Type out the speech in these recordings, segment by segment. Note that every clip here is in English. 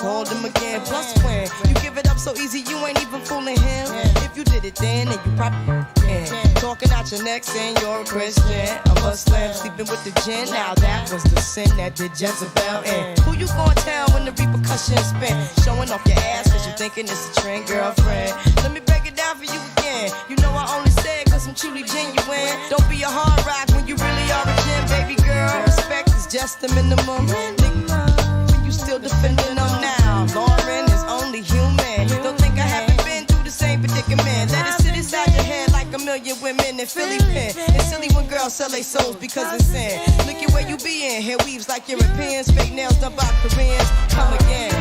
called him again. Plus when you give it up so easy, you ain't even fooling him. If you did it then you probably can. Talking out your neck saying you're a Christian, a Muslim, sleeping with the jinn. Now that was the sin that did Jezebel in. Who you gonna tell when the repercussions spin? Showing off your ass cause you thinking it's a trend, girlfriend. Let me break it down for you again. You know I only said cause I'm truly genuine. Don't be a hard rock when you really are a gem, baby girl. Respect is just the minimum. Nigga, you still defending them now. Lauren is only human. Don't think I haven't been through the same predicament. Let it sit inside your head like a million women in Philly pen. It's silly when girls sell their souls because it's sin. Look at where you be in. Hair weaves like Europeans. Fake nails done by Koreans. Come again.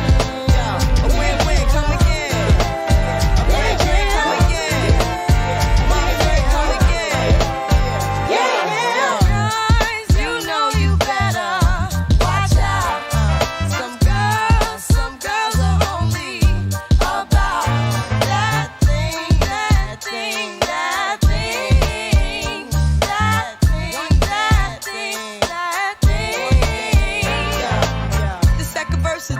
Yo, a win-win. Come again.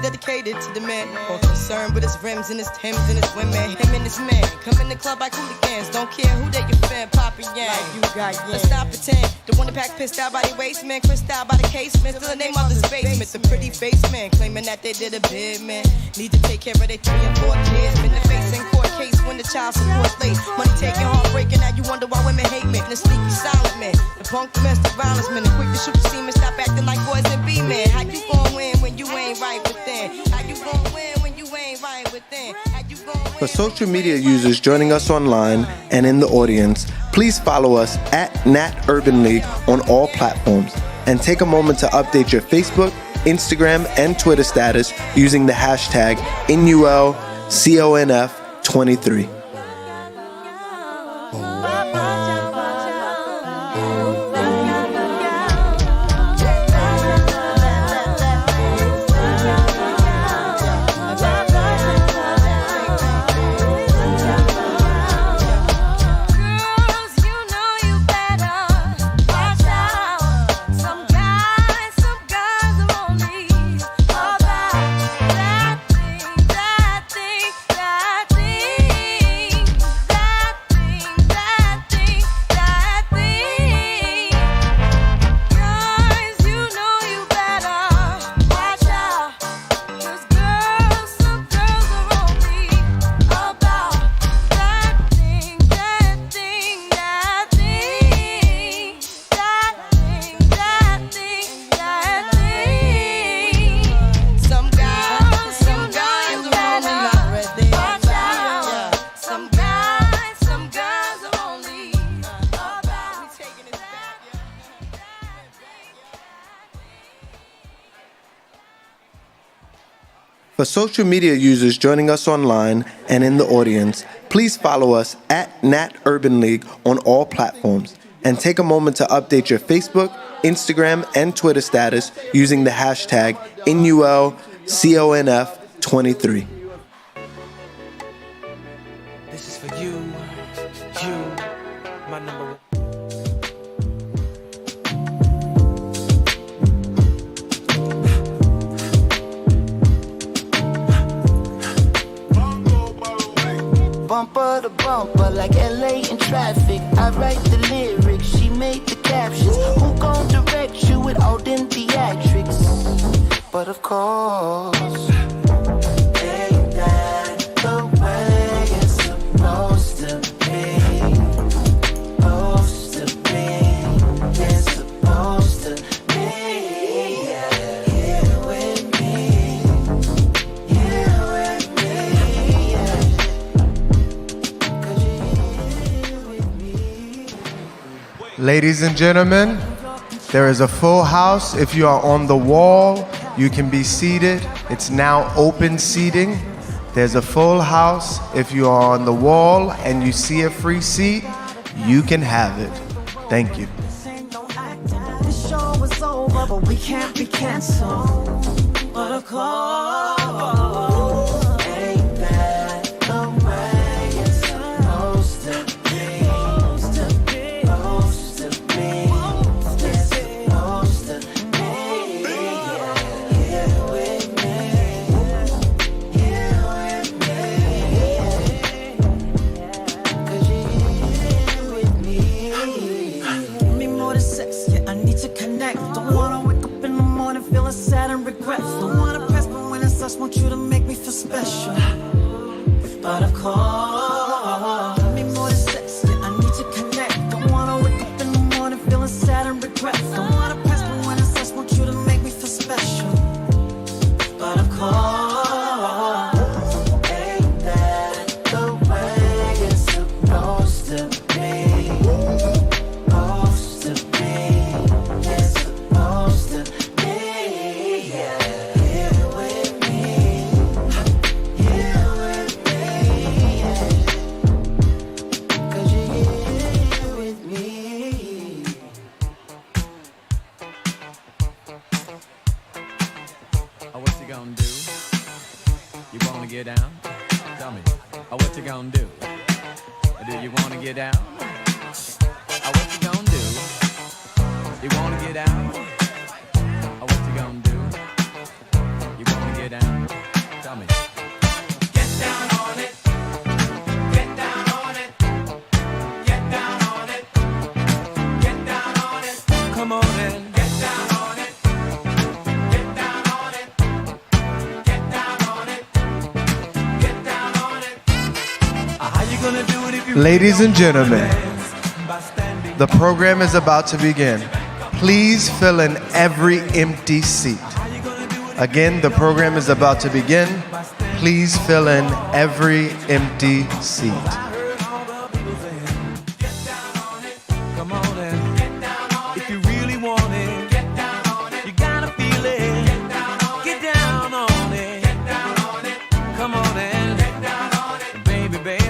Dedicated to the man, more concerned with his rims and his Timbs and his women. Him and his men come in the club like hooligans. Don't care who they your fan, Papa Yang. Like you got yeah. Let's not pretend. The one that pack pissed out by the waist, man. Crissed out by the casement. Still the name of the basement. The pretty face man claiming that they did a bid, man. Need to take care of their 3 and 4 kids. Been the face in court case when the child support's late. Money taking, heartbreaking. Now you wonder why women hate men. The sneaky silent man. The punk domestic violence man. The quick to shoot the semen. Stop acting like boys and be men. How you gon' win when you ain't right within? How you gon' win when you ain't right within? For social media users joining us online and in the audience, please follow us at Nat Urban League on all platforms and take a moment to update your Facebook, Instagram, and Twitter status using the hashtag NULCONF23. For social media users joining us online and in the audience, please follow us at Nat Urban League on all platforms and take a moment to update your Facebook, Instagram, and Twitter status using the hashtag NULCONF23. This is for you, my number one. Bumper to bumper, like LA in traffic. I write the lyrics, she made the captions. Who gon' direct you with all them theatrics? But of course, ain't that the way it's supposed to be? Supposed to be, it's supposed to be. Here with me, here with me, yeah. Ladies and gentlemen, there is a full house. If you are on the wall, you can be seated. It's now open seating. There's a full house. If you are on the wall and you see a free seat, you can have it. Thank you. The show is over, but we can't be canceled. But of course, ain't that the way it's supposed to be? Supposed to be, supposed to be, it's supposed to be. Here with me, just want you to make me feel special. But of course, give me more than sex, yeah, I need to connect. Don't wanna wake up in the morning feeling sad and regret. Don't wanna pass me when I just want you to make me feel special. But of course, ain't that the way it's supposed to be? Supposed to be, it's supposed to be, yeah. Here with me, here with me, yeah. 'Cause you're here with me. Oh, what you gonna do? You wanna get down? Tell me. Oh, what you gonna do? Do you wanna get down? Oh, what you gonna do? You wanna get out? Oh, what you gonna do? You wanna get down? Tell me. Get down on it. Get down on it. Get down on it. Get down on it. Come on in. Get down on it. Get down on it. Get down on it. Get down on it. How you gonna do it if you Ladies and gentlemen, by standing? the program is about to begin. Please fill in every empty seat. Again, the program is about to begin. Please fill in every empty seat. Come on in. If you really want it, you gotta feel it. Get down on it. Come on in. Baby, baby.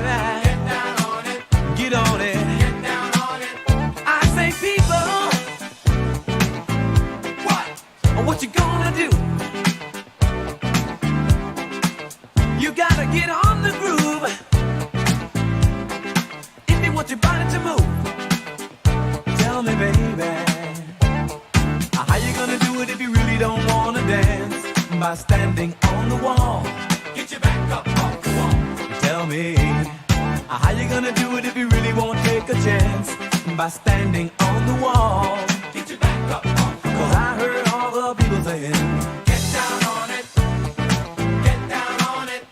Get on it. I say, people, what you gonna do? You gotta get on the groove if you want your body to move. Tell me, baby, how you gonna do it if you really don't wanna dance? By standing on the wall. Get your back up off the wall. Tell me, how you gonna do it if you really won't take a chance? By standing on the wall. Get your back up off the wall. 'Cause I heard all the people saying, get down on it. Get down on it.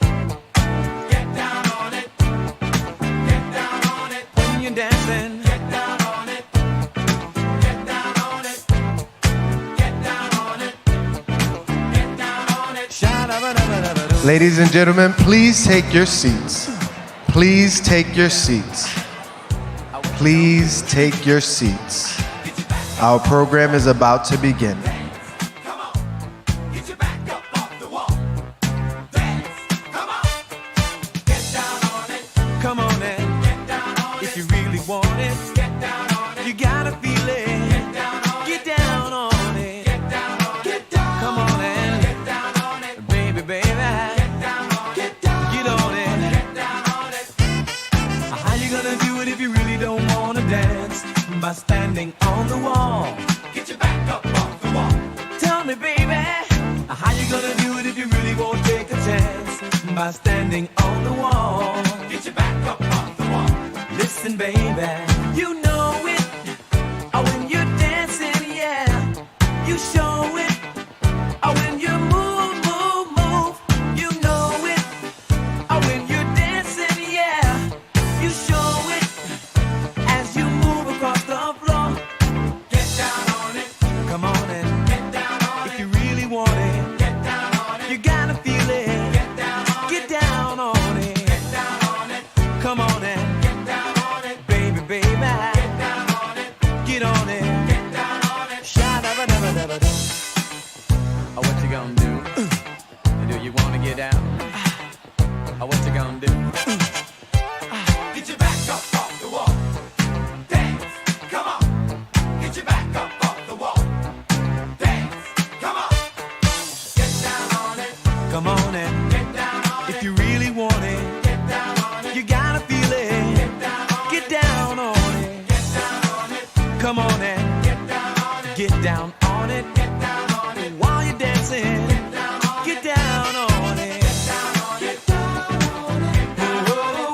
Get down on it. Get down on it. When you're dancing, get down on it. Get down on it. Get down on it. Get down on it. Sha-da-ba-da-ba-da-ba-doo. Ladies and gentlemen, please take your seats. Please take your seats. Please take your seats. Our program is about to begin. Come on, get your back up off the wall. Dance, come on, get down on it. Come on and get down on it. If you really want it, get down on it. You gotta feel it. Get down on it. Get down on it. Get down on it. Get down. Come on and get down on it. Baby, baby, get down on it. Get down. Get on it. Get down on it. How you gonna do it if you really don't wanna dance? By standing on the wall. Get your back up off the wall. Tell me, baby, how you gonna do it if you really won't take a chance? By standing on the wall. Get your back up off the wall. Listen, baby, you know it. Oh, when you're dancing, yeah, you show it. Oh, when you move, move, move, you know it. Oh, when you're dancing, yeah, you show it. As you move across the floor, get down on it. Come on and get down on it. If you really want it, get down on it. You gotta feel it. Get down on it. Get down on it. Get down on it. Come on and get down on it. Baby, baby, get down on it. Get on it. Get down on it. Sha-da-ba-da-ba-da-ba-da. Oh, what you gonna do? Do you wanna get down? Oh, what you gonna do? Get your back up off the wall. Dance, come on. Get your back up off the wall. Dance, come on. Get down on it. Come on and get down on it. If you really want it, get down on it. You gotta feel it. Get down on it. Get down on it. Get down on it. Come on and get down on it. Get down on it. Get down on it. While you're dancing, get down on it. Get down on it. Get down on it. Get down on it.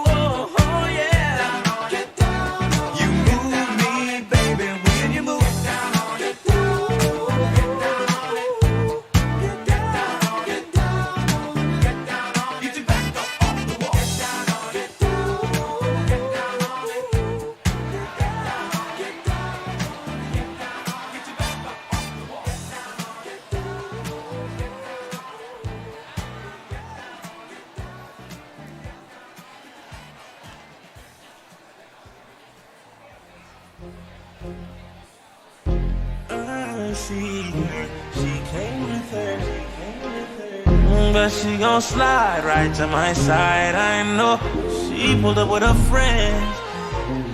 see her. She came with her. But she gon' slide right to my side. I know she pulled up with her friends.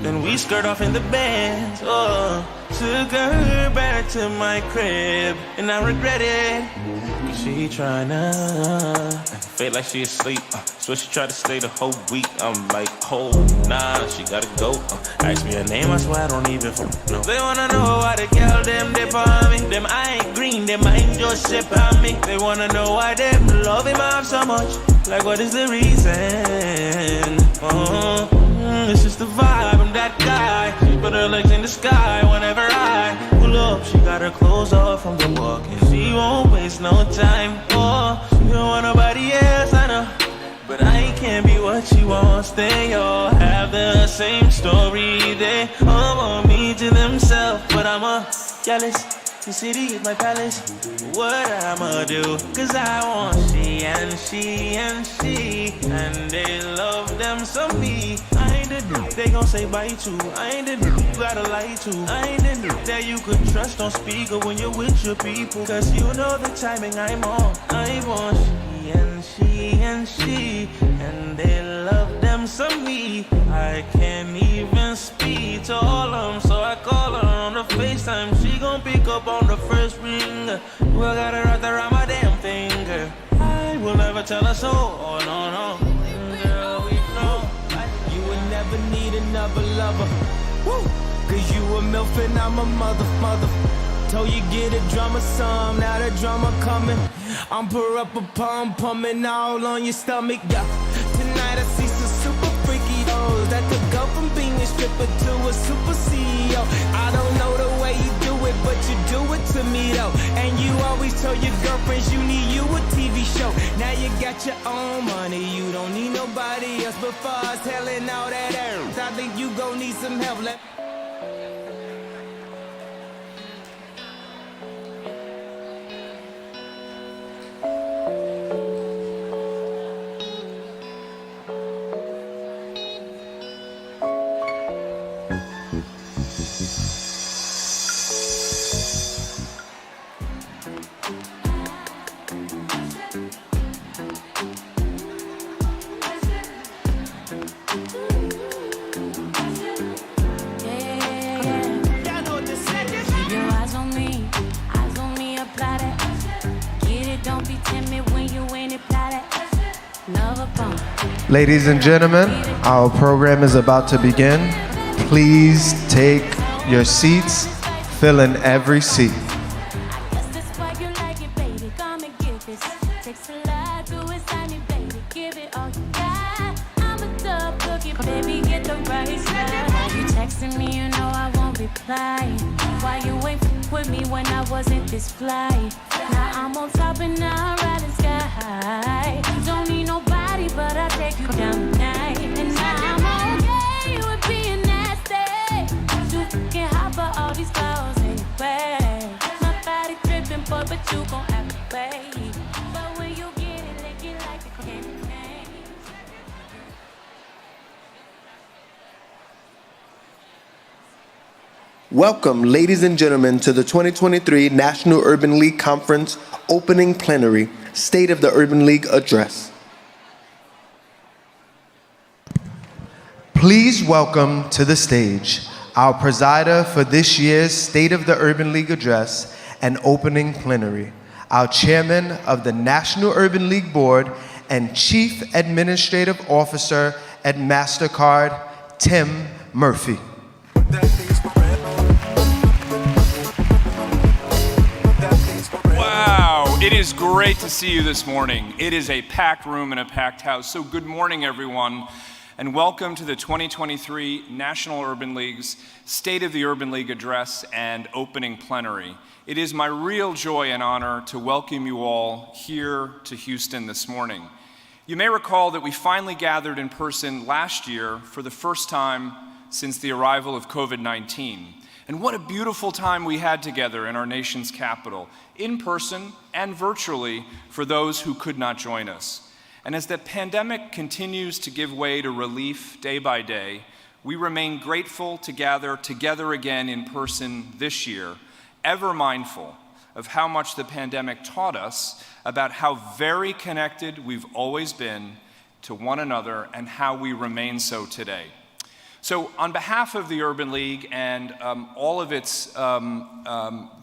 Then we skirt off in the Benz. Oh, took her back to my crib, and I regret it. Cause she tryna feel like she asleep. So she tried to stay the whole week. I'm like, oh, nah, she gotta go. Ask me her name, I swear I don't even know. They wanna know why the girl them dip on me. Them I ain't green, them I ain't just ship on me. They wanna know why them love him up so much. Like what is the reason? It's just the vibe, I'm that guy. She put her legs in the sky whenever I pull up. She got her clothes off from the walk, and she won't waste no time. Oh, she don't want nobody else, I know. But I can't be what she wants. They all have the same story. They all want me to themselves, but I'm jealous. The city is my palace. What I'ma do? Cause I want she and she and she, and they love them some me. I ain't the dude they gon' say bye to. I ain't the dude you gotta lie to. I ain't the dude that you could trust on speaker when you're with your people. Cause you know the timing I'm on. I want she and she and she, and they love them some me. I can't even speak to all of them, so I call her on the FaceTime. She gon' pick up on the first ring. Well, got her right around my damn finger. I will never tell her so. Oh no, no, girl, we know you would never need another lover. Woo! Cause you a MILF and I'm a mother. Told you get a drama some, now the drama coming. I'm pour up a pumping all on your stomach, yeah. Tonight I see some super freaky hoes that could go from being a stripper to a super CEO. I don't know the way you do it, but you do it to me though. And you always tell your girlfriends you need you a TV show. Now you got your own money, you don't need nobody else. But far as telling all that earth, I think you gon' need some help. Ladies and gentlemen, our program is about to begin. Please take your seats, fill in every seat. Why you ain't with me when I wasn't this fly? Now I'm on top and now I'm riding sky. Don't need nobody, but I take you down tonight. And now I'm okay with being nasty. You can hop for all these girls anyway. My body tripping, boy, but you gon' have to pay. But when you get it, lick it like a candy. Welcome, ladies and gentlemen, to the 2023 National Urban League Conference Opening Plenary, State of the Urban League Address. Please welcome to the stage our presider for this year's State of the Urban League Address and Opening Plenary, our chairman of the National Urban League Board and Chief Administrative Officer at MasterCard, Tim Murphy. Wow, it is great to see you this morning. It is a packed room and a packed house. So good morning, everyone, and welcome to the 2023 National Urban League's State of the Urban League Address and Opening Plenary. It is my real joy and honor to welcome you all here to Houston this morning. You may recall that we finally gathered in person last year for the first time since the arrival of COVID-19. And what a beautiful time we had together in our nation's capital, in person and virtually for those who could not join us. And as the pandemic continues to give way to relief day by day, we remain grateful to gather together again in person this year ever mindful of how much the pandemic taught us about how very connected we've always been to one another and how we remain so today. So on behalf of the Urban League and all of its,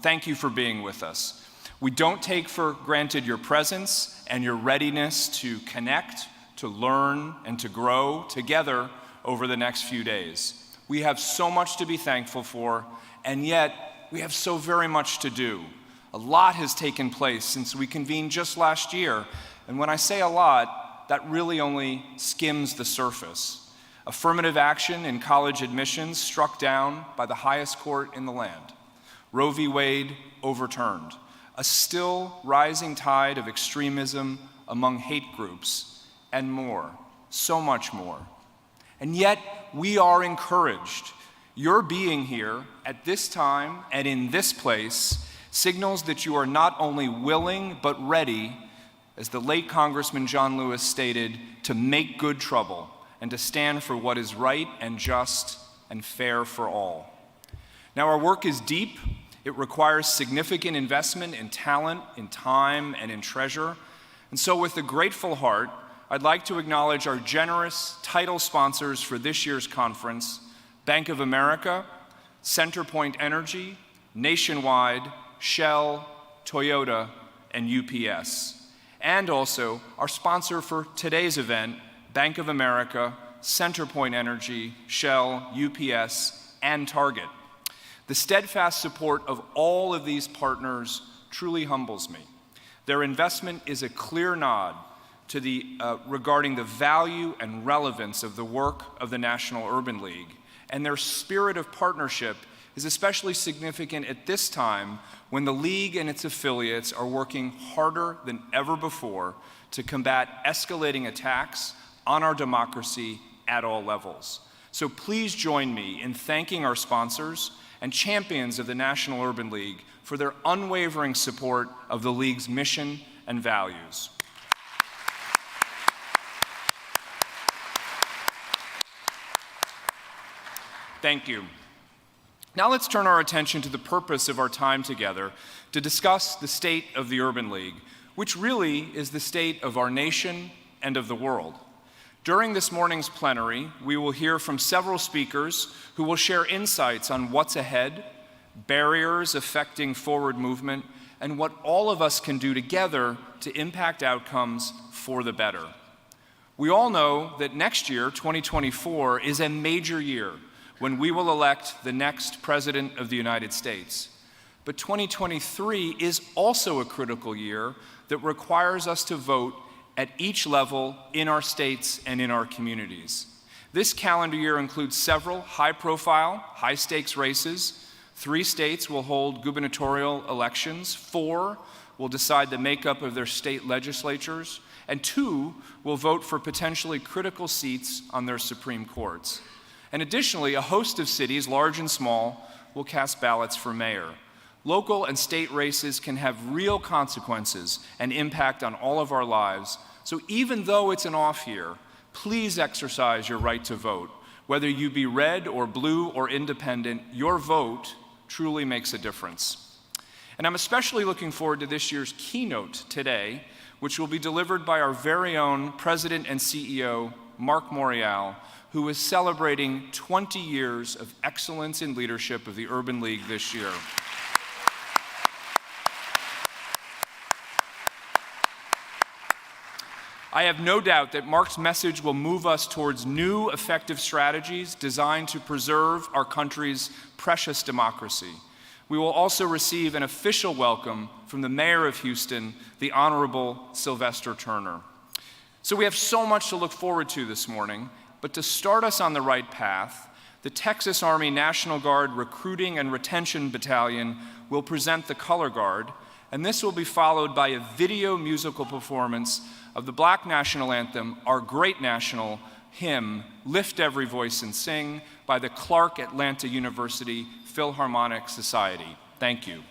thank you for being with us. We don't take for granted your presence and your readiness to connect, to learn, and to grow together over the next few days. We have so much to be thankful for, and yet we have so very much to do. A lot has taken place since we convened just last year, and when I say a lot, that really only skims the surface. Affirmative action in college admissions struck down by the highest court in the land. Roe v. Wade overturned. A still rising tide of extremism among hate groups, and more, so much more. And yet, we are encouraged. Your being here at this time and in this place signals that you are not only willing but ready, as the late Congressman John Lewis stated, to make good trouble and to stand for what is right and just and fair for all. Now, our work is deep. It requires significant investment in talent, in time, and in treasure. And so with a grateful heart, I'd like to acknowledge our generous title sponsors for this year's conference: Bank of America, CenterPoint Energy, Nationwide, Shell, Toyota, and UPS. And also our sponsor for today's event, Bank of America, CenterPoint Energy, Shell, UPS, and Target. The steadfast support of all of these partners truly humbles me. Their investment is a clear nod to regarding the value and relevance of the work of the National Urban League, and their spirit of partnership is especially significant at this time when the League and its affiliates are working harder than ever before to combat escalating attacks on our democracy at all levels. So please join me in thanking our sponsors and champions of the National Urban League for their unwavering support of the League's mission and values. Thank you. Now let's turn our attention to the purpose of our time together to discuss the state of the Urban League, which really is the state of our nation and of the world. During this morning's plenary, we will hear from several speakers who will share insights on what's ahead, barriers affecting forward movement, and what all of us can do together to impact outcomes for the better. We all know that next year, 2024, is a major year when we will elect the next President of the United States. But 2023 is also a critical year that requires us to vote at each level in our states and in our communities. This calendar year includes several high-profile, high-stakes races. 3 states will hold gubernatorial elections, 4 will decide the makeup of their state legislatures, and 2 will vote for potentially critical seats on their Supreme Courts. And additionally, a host of cities, large and small, will cast ballots for mayor. Local and state races can have real consequences and impact on all of our lives. So even though it's an off year, please exercise your right to vote. Whether you be red or blue or independent, your vote truly makes a difference. And I'm especially looking forward to this year's keynote today, which will be delivered by our very own President and CEO, Marc Morial, who is celebrating 20 years of excellence in leadership of the Urban League this year. I have no doubt that Marc's message will move us towards new, effective strategies designed to preserve our country's precious democracy. We will also receive an official welcome from the Mayor of Houston, the Honorable Sylvester Turner. So we have so much to look forward to this morning, but to start us on the right path, the Texas Army National Guard Recruiting and Retention Battalion will present the Color Guard, and this will be followed by a video musical performance of the Black National Anthem, our great national hymn, Lift Every Voice and Sing, by the Clark Atlanta University Philharmonic Society. Thank you.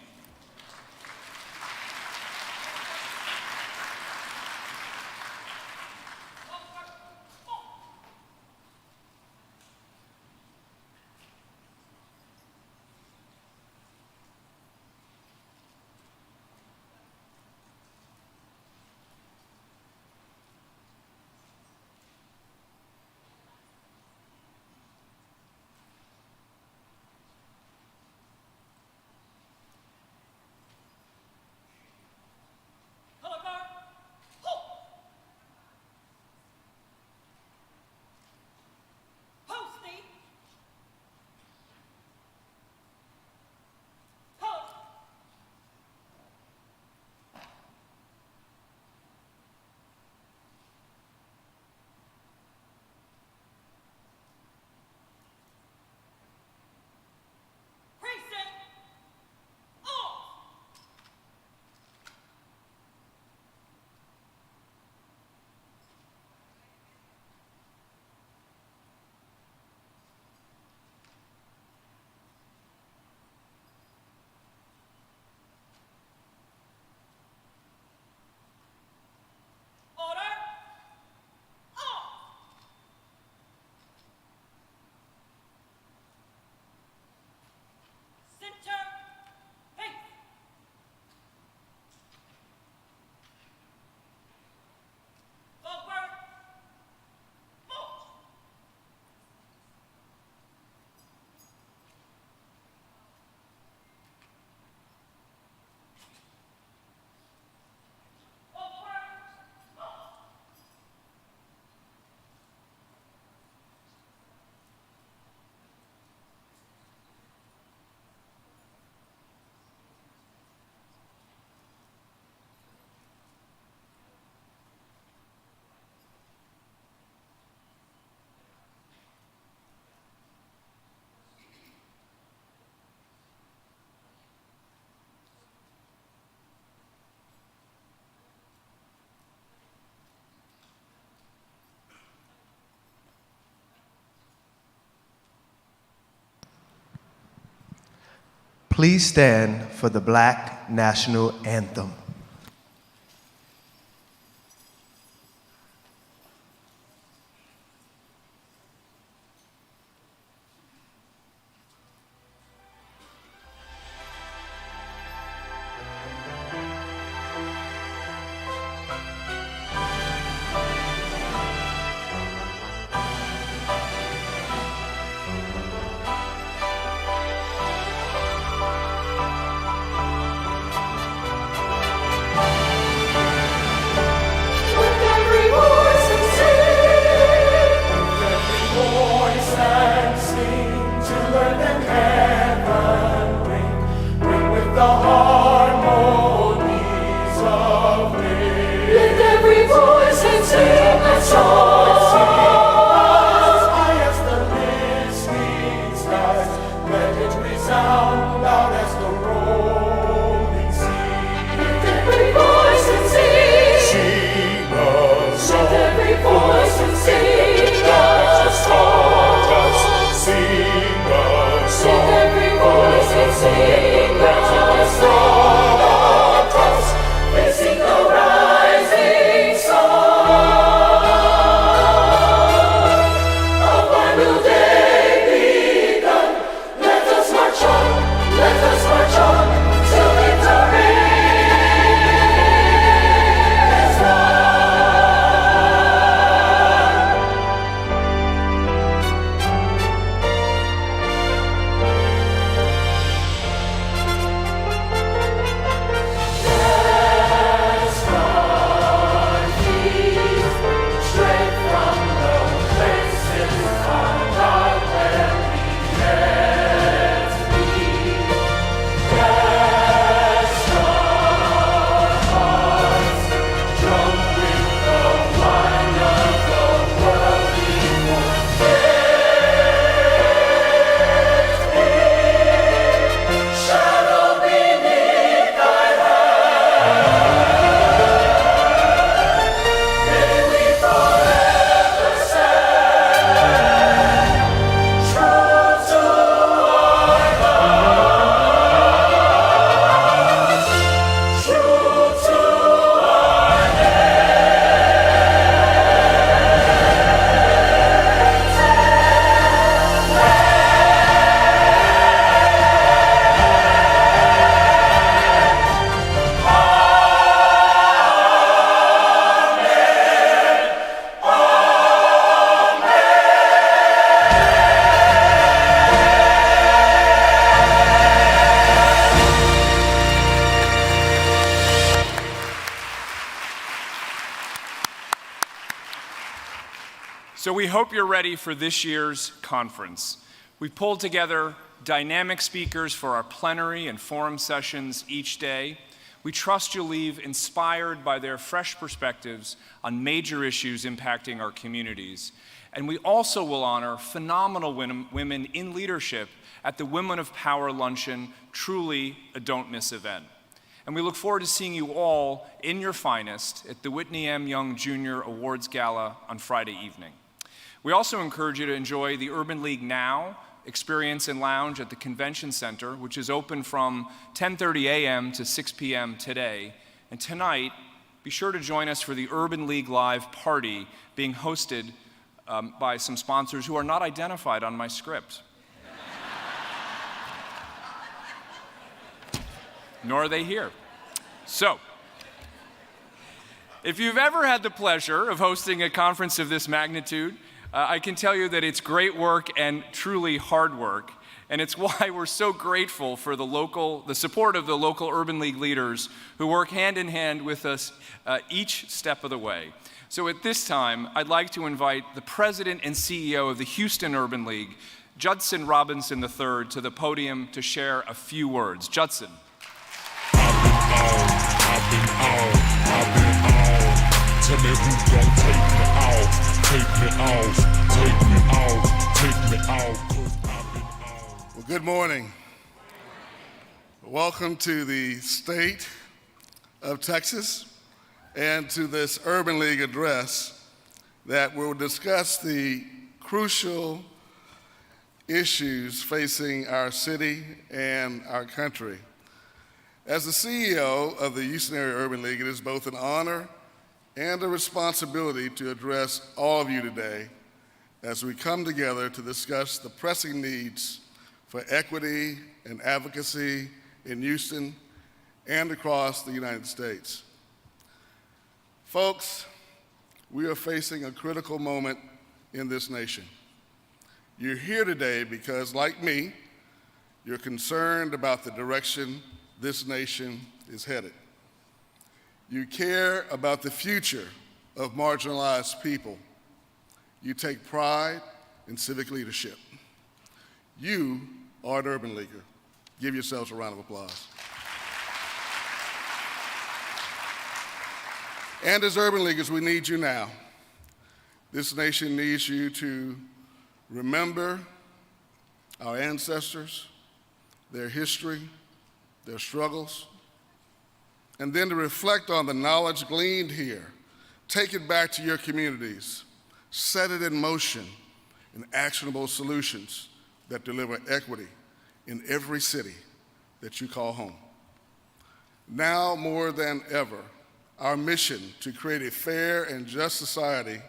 please stand for the Black National Anthem. So we hope you're ready for this year's conference. We've pulled together dynamic speakers for our plenary and forum sessions each day. We trust you'll leave inspired by their fresh perspectives on major issues impacting our communities. And we also will honor phenomenal women in leadership at the Women of Power Luncheon, truly a don't miss event. And we look forward to seeing you all in your finest at the Whitney M. Young Jr. Awards Gala on Friday evening. We also encourage you to enjoy the Urban League Now Experience and Lounge at the Convention Center, which is open from 10:30 a.m. to 6 p.m. today. And tonight, be sure to join us for the Urban League Live Party being hosted by some sponsors who are not identified on my script. Nor are they here. So, if you've ever had the pleasure of hosting a conference of this magnitude, I can tell you that it's great work and truly hard work. And it's why we're so grateful for the support of the local Urban League leaders who work hand in hand with us each step of the way. So at this time, I'd like to invite the president and CEO of the Houston Urban League, Judson Robinson III, to the podium to share a few words. Judson. I've been on. Tell me who gon' take me out. Take me out, take me out, take me out, 'cause I've been on. Well, good morning. Welcome to the state of Texas and to this Urban League address that will discuss the crucial issues facing our city and our country. As the CEO of the Houston Area Urban League, it is both an honor and a responsibility to address all of you today as we come together to discuss the pressing needs for equity and advocacy in Houston and across the United States. Folks, we are facing a critical moment in this nation. You're here today because, like me, you're concerned about the direction this nation is headed. You care about the future of marginalized people. You take pride in civic leadership. You are an urban leaguer. Give yourselves a round of applause. And as urban leaguers, we need you now. This nation needs you to remember our ancestors, their history, their struggles, and then to reflect on the knowledge gleaned here. Take it back to your communities, set it in motion in actionable solutions that deliver equity in every city that you call home. Now more than ever, our mission to create a fair and just society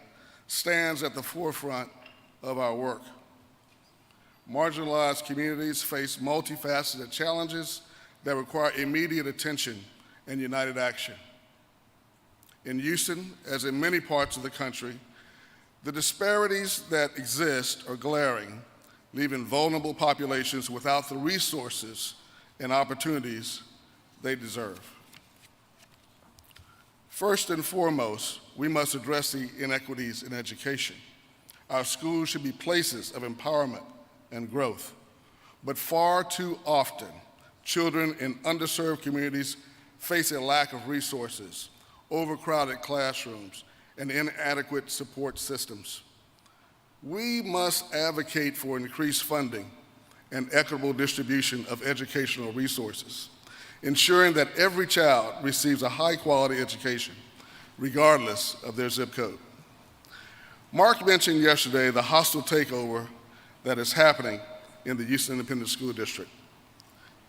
stands at the forefront of our work. Marginalized communities face multifaceted challenges that require immediate attention and united action. In Houston, as in many parts of the country, the disparities that exist are glaring, leaving vulnerable populations without the resources and opportunities they deserve. First and foremost, we must address the inequities in education. Our schools should be places of empowerment and growth, but far too often, children in underserved communities face a lack of resources, overcrowded classrooms, and inadequate support systems. We must advocate for increased funding and equitable distribution of educational resources, ensuring that every child receives a high-quality education, regardless of their zip code. Marc mentioned yesterday the hostile takeover that is happening in the Houston Independent School District.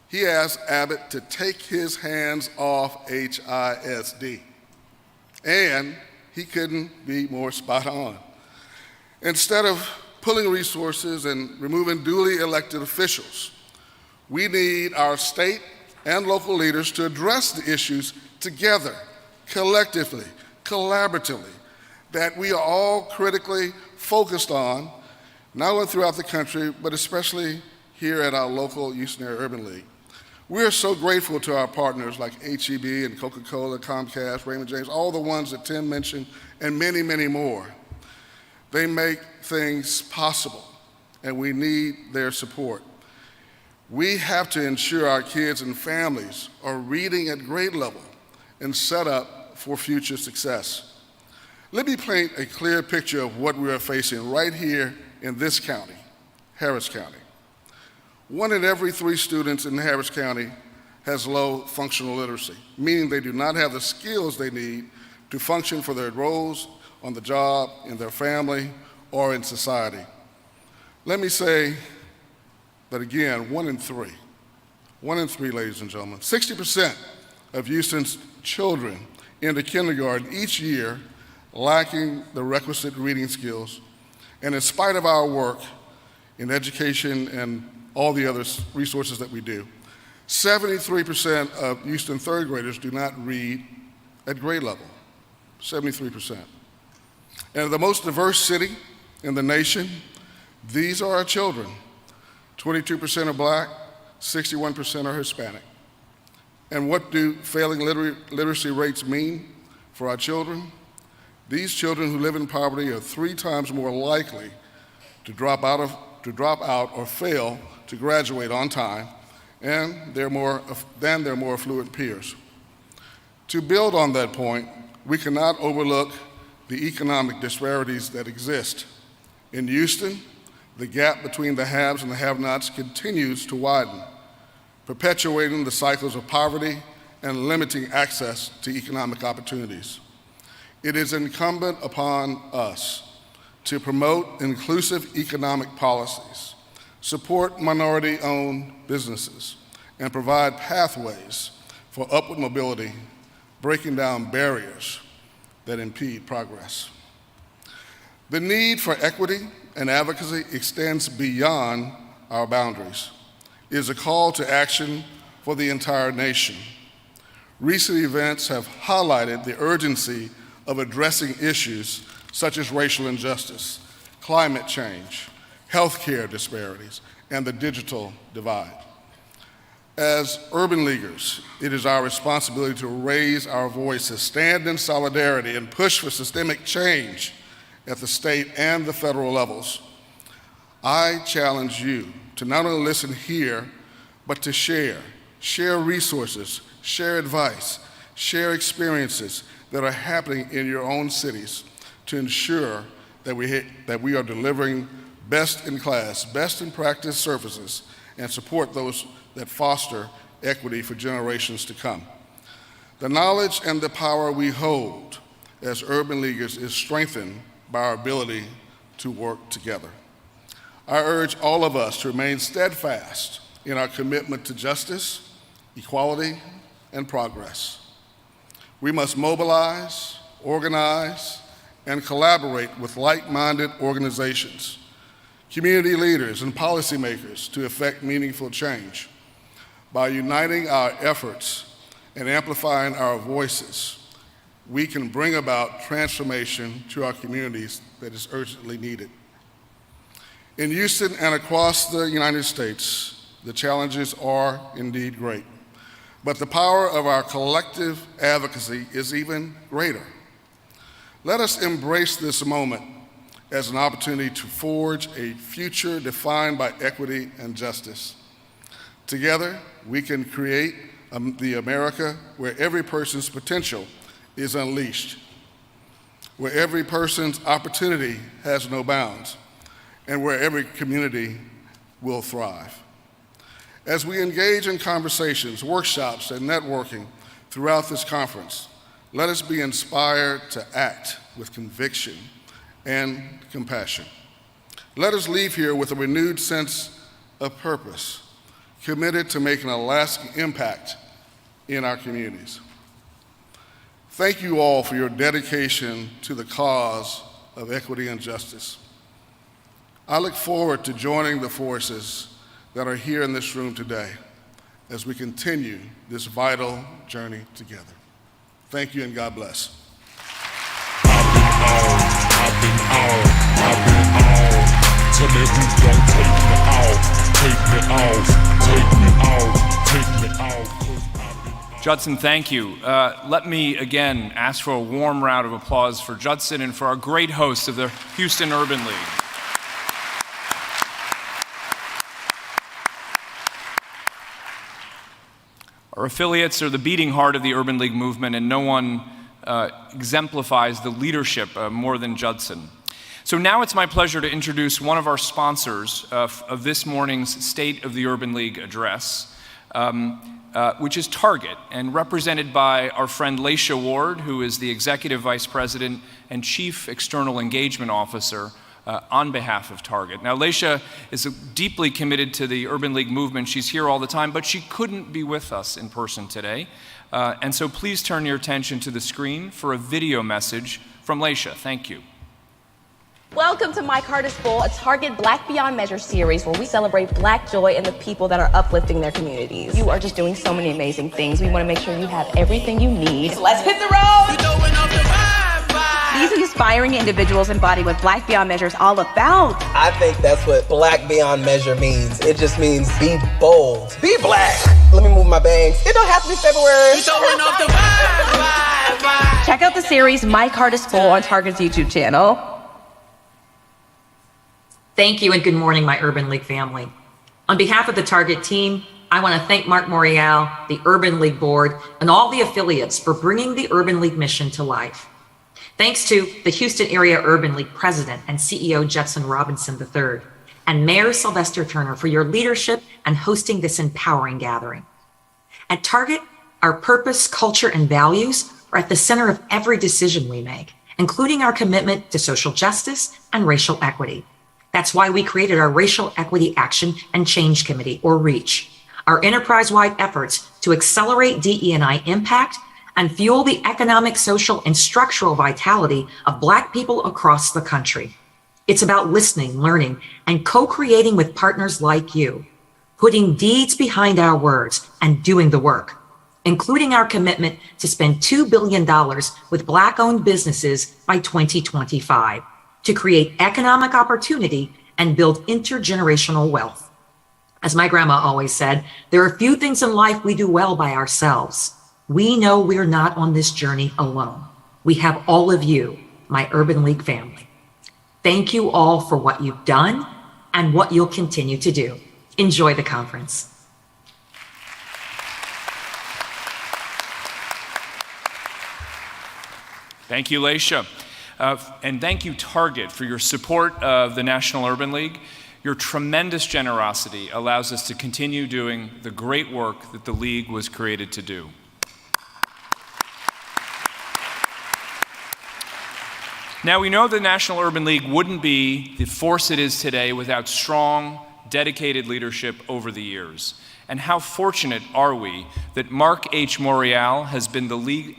He asked Abbott to take his hands off HISD, and he couldn't be more spot on. Instead of pulling resources and removing duly elected officials, we need our state and local leaders to address the issues together, collectively, collaboratively, that we are all critically focused on, not only throughout the country, but especially here at our local Houston Area Urban League. We are so grateful to our partners like HEB and Coca-Cola, Comcast, Raymond James, all the ones that Tim mentioned, and many, many more. They make things possible, and we need their support. We have to ensure our kids and families are reading at grade level and set up for future success. Let me paint a clear picture of what we are facing right here in this county, Harris County. 1 in every 3 students in Harris County has low functional literacy, meaning they do not have the skills they need to function for their roles on the job, in their family, or in society. Let me say that again, 1 in 3. 1 in 3, ladies and gentlemen. 60% of Houston's children enter kindergarten each year lacking the requisite reading skills. And in spite of our work in education and all the other resources that we do, 73% of Houston third graders do not read at grade level, 73%. And the most diverse city in the nation, these are our children. 22% are Black, 61% are Hispanic. And what do failing literacy rates mean for our children? These children who live in poverty are 3 times more likely to drop out or fail to graduate on time, and than their more affluent peers. To build on that point, we cannot overlook the economic disparities that exist. In Houston, the gap between the haves and the have-nots continues to widen, perpetuating the cycles of poverty and limiting access to economic opportunities. It is incumbent upon us to promote inclusive economic policies support minority-owned businesses, and provide pathways for upward mobility, breaking down barriers that impede progress. The need for equity and advocacy extends beyond our boundaries. It is a call to action for the entire nation. Recent events have highlighted the urgency of addressing issues such as racial injustice, climate change, healthcare disparities, and the digital divide. As urban leaguers, it is our responsibility to raise our voices, stand in solidarity, and push for systemic change at the state and the federal levels. I challenge you to not only listen here, but to share resources, share advice, share experiences that are happening in your own cities to ensure that we are delivering best-in-class, best-in-practice services and support those that foster equity for generations to come. The knowledge and the power we hold as urban leaguers is strengthened by our ability to work together. I urge all of us to remain steadfast in our commitment to justice, equality, and progress. We must mobilize, organize, and collaborate with like-minded organizations, community leaders, and policymakers to effect meaningful change. By uniting our efforts and amplifying our voices, we can bring about transformation to our communities that is urgently needed. In Houston and across the United States, the challenges are indeed great, but the power of our collective advocacy is even greater. Let us embrace this moment as an opportunity to forge a future defined by equity and justice. Together, we can create the America where every person's potential is unleashed, where every person's opportunity has no bounds, and where every community will thrive. As we engage in conversations, workshops, and networking throughout this conference, let us be inspired to act with conviction and compassion. Let us leave here with a renewed sense of purpose, committed to making a lasting impact in our communities. Thank you all for your dedication to the cause of equity and justice. I look forward to joining the forces that are here in this room today as we continue this vital journey together. Thank you and God bless. I've been on. Tell me who gon' take me out. Take me out. Judson, thank you. Let me again ask for a warm round of applause for Judson and for our great hosts of the Houston Urban League. Our affiliates are the beating heart of the Urban League movement, and no one exemplifies the leadership more than Judson. So now it's my pleasure to introduce one of our sponsors of this morning's State of the Urban League address, which is Target, and represented by our friend Laisha Ward, who is the Executive Vice President and Chief External Engagement Officer on behalf of Target. Now, Laisha is deeply committed to the Urban League movement. She's here all the time, but she couldn't be with us in person today. And so please turn your attention to the screen for a video message from Laisha. Thank you. Welcome to My Heart is Full, a Target Black Beyond Measure series where we celebrate Black joy and the people that are uplifting their communities. You are just doing so many amazing things. We want to make sure you have everything you need. Let's hit the road! These inspiring individuals embody what Black Beyond Measure is all about. I think that's what Black Beyond Measure means. It just means be bold, be black. Let me move my bangs. It don't have to be February. Check out the series My Heart is Full on Target's YouTube channel. Thank you and good morning, my Urban League family. On behalf of the Target team, I want to thank Marc Morial, the Urban League board, and all the affiliates for bringing the Urban League mission to life. Thanks to the Houston Area Urban League President and CEO Judson Robinson III, and Mayor Sylvester Turner for your leadership and hosting this empowering gathering. At Target, our purpose, culture, and values are at the center of every decision we make, including our commitment to social justice and racial equity. That's why we created our Racial Equity Action and Change Committee, or REACH, our enterprise-wide efforts to accelerate DE&I impact and fuel the economic, social, and structural vitality of Black people across the country. It's about listening, learning, and co-creating with partners like you, putting deeds behind our words and doing the work, including our commitment to spend $2 billion with Black-owned businesses by 2025 to create economic opportunity and build intergenerational wealth. As my grandma always said, there are few things in life we do well by ourselves. We know we're not on this journey alone. We have all of you, my Urban League family. Thank you all for what you've done and what you'll continue to do. Enjoy the conference. Thank you, Laisha. And thank you, Target, for your support of the National Urban League. Your tremendous generosity allows us to continue doing the great work that the League was created to do. Now, we know the National Urban League wouldn't be the force it is today without strong, dedicated leadership over the years. And how fortunate are we that Marc H. Morial has been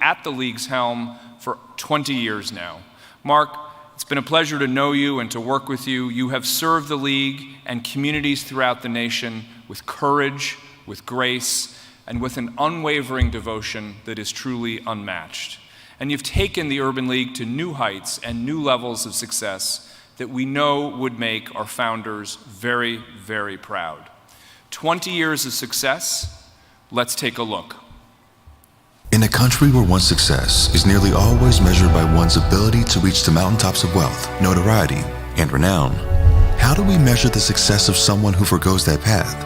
at the League's helm for 20 years now. Marc, it's been a pleasure to know you and to work with you. You have served the League and communities throughout the nation with courage, with grace, and with an unwavering devotion that is truly unmatched. And you've taken the Urban League to new heights and new levels of success that we know would make our founders very, very proud. 20 years of success, let's take a look. In a country where one's success is nearly always measured by one's ability to reach the mountaintops of wealth, notoriety, and renown, how do we measure the success of someone who forgoes that path,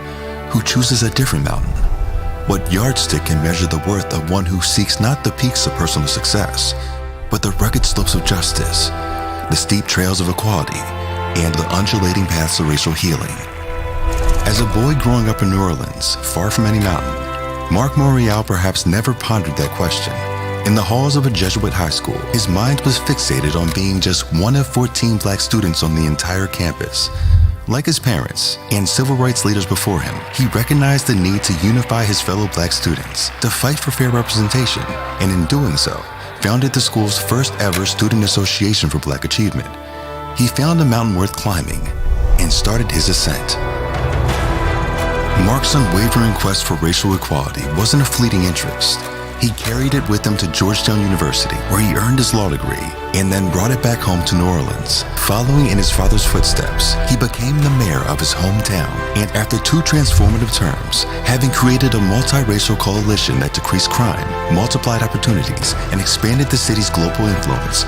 who chooses a different mountain? What yardstick can measure the worth of one who seeks not the peaks of personal success, but the rugged slopes of justice, the steep trails of equality, and the undulating paths of racial healing? As a boy growing up in New Orleans, far from any mountain, Marc Morial perhaps never pondered that question. In the halls of a Jesuit high school, his mind was fixated on being just one of 14 Black students on the entire campus. Like his parents and civil rights leaders before him, he recognized the need to unify his fellow Black students, to fight for fair representation, and in doing so, founded the school's first ever student association for Black achievement. He found a mountain worth climbing and started his ascent. Marc's unwavering quest for racial equality wasn't a fleeting interest. He carried it with him to Georgetown University, where he earned his law degree, and then brought it back home to New Orleans. Following in his father's footsteps, he became the mayor of his hometown, and after 2 transformative terms, having created a multiracial coalition that decreased crime, multiplied opportunities, and expanded the city's global influence,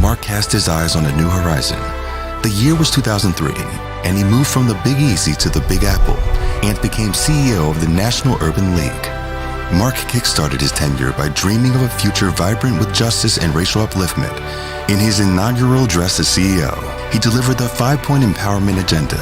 Marc cast his eyes on a new horizon. The year was 2003, and he moved from the Big Easy to the Big Apple, and became CEO of the National Urban League. Marc kickstarted his tenure by dreaming of a future vibrant with justice and racial upliftment. In his inaugural address as CEO, he delivered the 5-point empowerment agenda,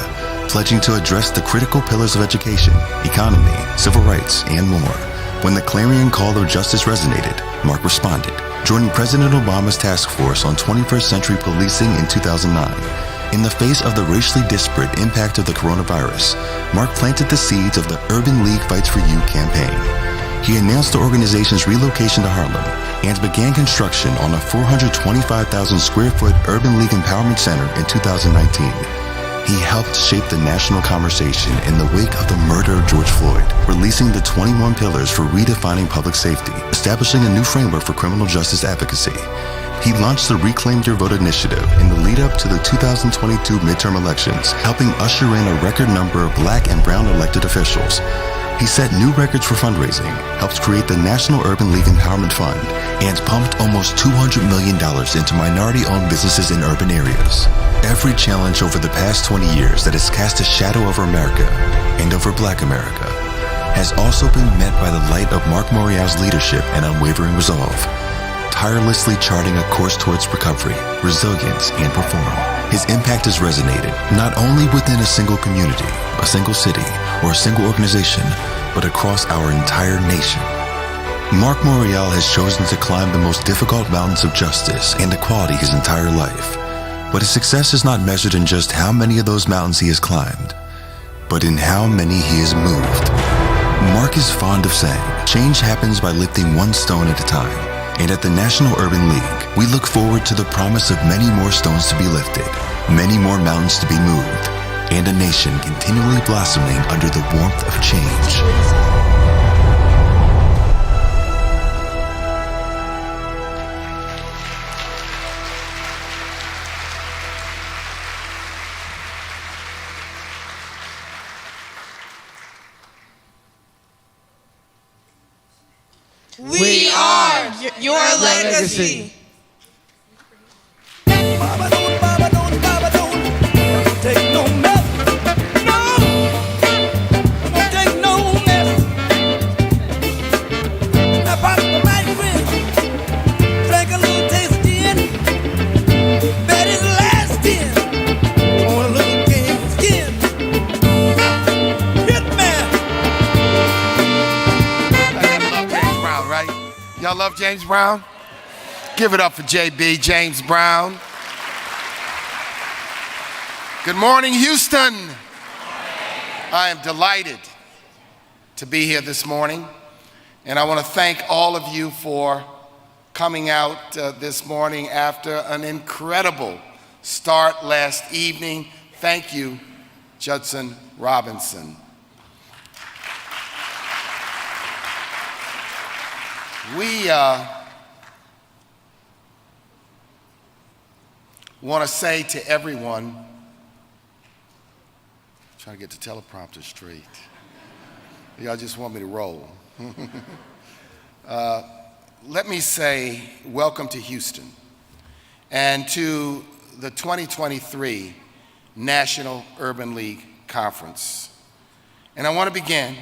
pledging to address the critical pillars of education, economy, civil rights, and more. When the clarion call of justice resonated, Marc responded, joining President Obama's task force on 21st century policing in 2009. In the face of the racially disparate impact of the coronavirus, Marc planted the seeds of the Urban League Fights for You campaign. He announced the organization's relocation to Harlem and began construction on a 425,000 square foot Urban League Empowerment Center in 2019. He helped shape the national conversation in the wake of the murder of George Floyd, releasing the 21 pillars for redefining public safety, establishing a new framework for criminal justice advocacy. He launched the Reclaim Your Vote initiative in the lead-up to the 2022 midterm elections, helping usher in a record number of Black and brown elected officials. He set new records for fundraising, helped create the National Urban League Empowerment Fund, and pumped almost $200 million into minority-owned businesses in urban areas. Every challenge over the past 20 years that has cast a shadow over America and over Black America has also been met by the light of Marc Morial's leadership and unwavering resolve, tirelessly charting a course towards recovery, resilience, and reform. His impact has resonated not only within a single community, a single city, or a single organization, but across our entire nation. Marc Morial has chosen to climb the most difficult mountains of justice and equality his entire life. But his success is not measured in just how many of those mountains he has climbed, but in how many he has moved. Marc is fond of saying, change happens by lifting one stone at a time. And at the National Urban League, we look forward to the promise of many more stones to be lifted, many more mountains to be moved, and a nation continually blossoming under the warmth of change. We are your legacy. Take no mess. No, I'm gonna take no mess. Now pop the mic friend, drink a little taste of gin. Bet his last tin on a little game of skin. Hit man. Right? Y'all love James Brown? Give it up for JB, James Brown. Good morning, Houston. I am delighted to be here this morning, and I want to thank all of you for coming out this morning after an incredible start last evening. Thank you, Judson Robinson. We want to say to everyone, trying to get the teleprompter straight. Y'all just want me to roll. Let me say welcome to Houston and to the 2023 National Urban League Conference. And I want to begin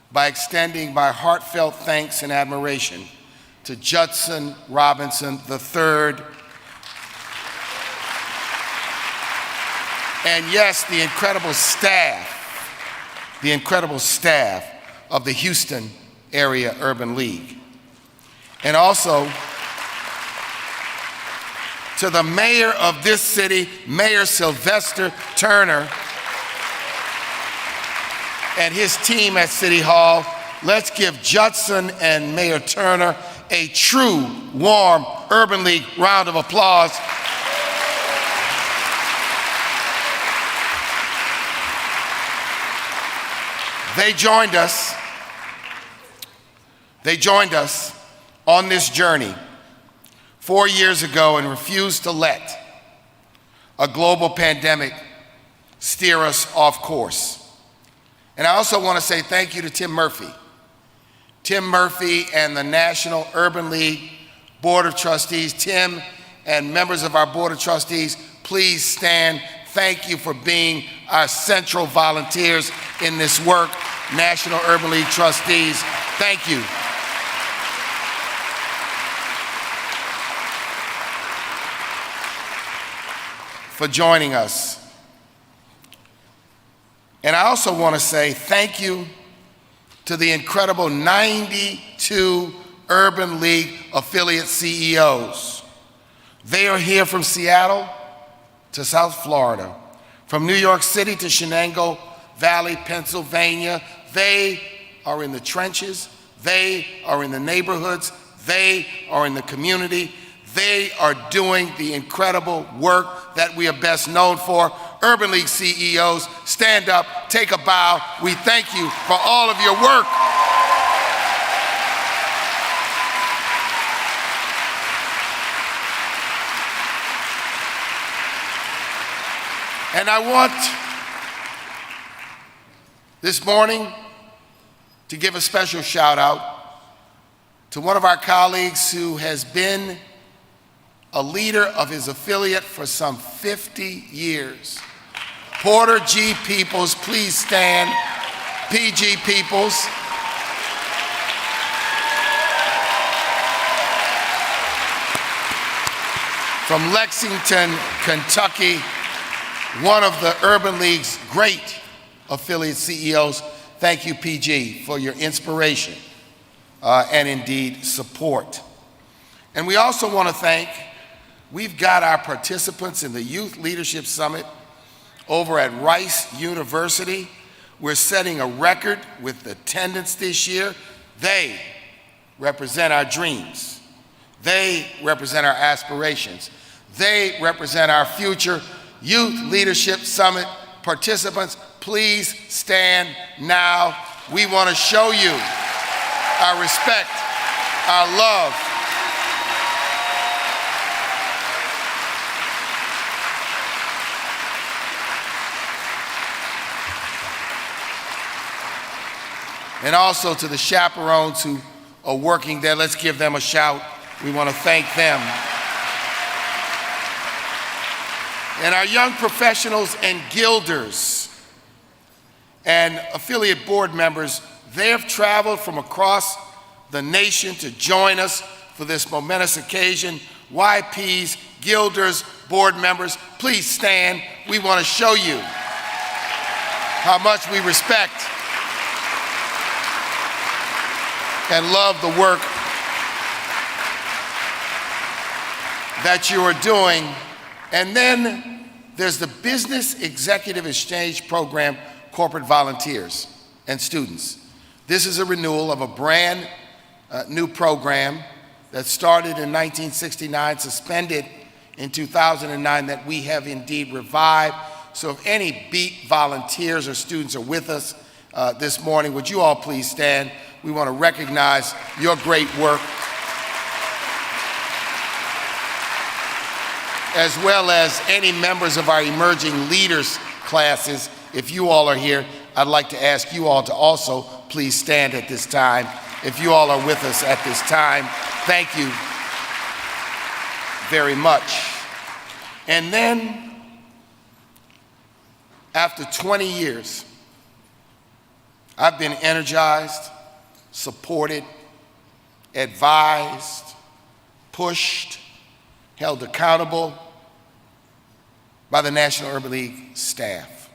by extending my heartfelt thanks and admiration to Judson Robinson III, and yes, the incredible staff of the Houston Area Urban League. And also to the mayor of this city, Mayor Sylvester Turner, and his team at City Hall. Let's give Judson and Mayor Turner a true, warm Urban League round of applause. They joined us on this journey 4 years ago and refused to let a global pandemic steer us off course. And I also want to say thank you to Tim Murphy. Tim Murphy and the National Urban League Board of Trustees. Tim and members of our Board of Trustees, please stand. Thank you for being our central volunteers in this work. National Urban League trustees, thank you. For joining us. And I also want to say thank you to the incredible 92 Urban League affiliate CEOs. They are here from Seattle to South Florida, from New York City to Shenango Valley, Pennsylvania. They are in the trenches. They are in the neighborhoods. They are in the community. They are doing the incredible work that we are best known for. Urban League CEOs, stand up, take a bow. We thank you for all of your work. And I want this morning to give a special shout out to one of our colleagues who has been a leader of his affiliate for some 50 years. Porter G. Peoples, please stand. PG Peoples. From Lexington, Kentucky, one of the Urban League's great affiliate CEOs. Thank you, PG, for your inspiration and indeed support. And we also want to thank We've got our participants in the Youth Leadership Summit over at Rice University. We're setting a record with attendance this year. They represent our dreams. They represent our aspirations. They represent our future. Youth Leadership Summit participants, please stand now. We want to show you our respect, our love. And also to the chaperones who are working there, let's give them a shout. We want to thank them. And our young professionals and guilders and affiliate board members, they have traveled from across the nation to join us for this momentous occasion. YPs, guilders, board members, please stand. We want to show you how much we respect and love the work that you are doing. And then there's the Business Executive Exchange Program corporate volunteers and students. This is a renewal of a brand new program that started in 1969, suspended in 2009, that we have indeed revived. So if any BEAT volunteers or students are with us this morning, would you all please stand? We want to recognize your great work, as well as any members of our emerging leaders classes. If you all are here, I'd like to ask you all to also please stand at this time. If you all are with us at this time, thank you very much. And then, after 20 years, I've been energized, supported, advised, pushed, held accountable by the National Urban League staff.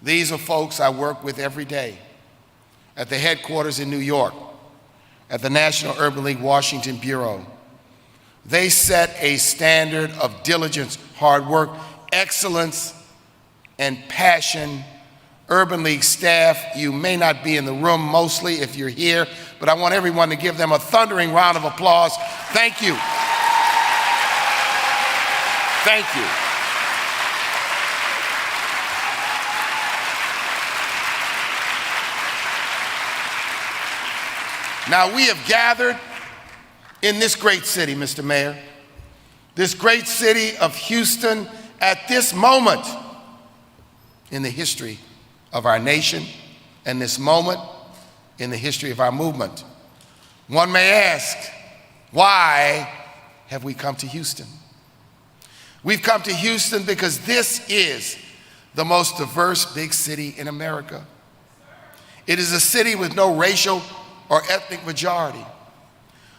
These are folks I work with every day at the headquarters in New York, at the National Urban League Washington Bureau. They set a standard of diligence, hard work, excellence, and passion. Urban League staff, you may not be in the room mostly if you're here, but I want everyone to give them a thundering round of applause. Thank you. Thank you. Now, we have gathered in this great city, Mr. Mayor, this great city of Houston, at this moment in the history of our nation and this moment in the history of our movement. One may ask, why have we come to Houston? We've come to Houston because this is the most diverse big city in America. It is a city with no racial or ethnic majority,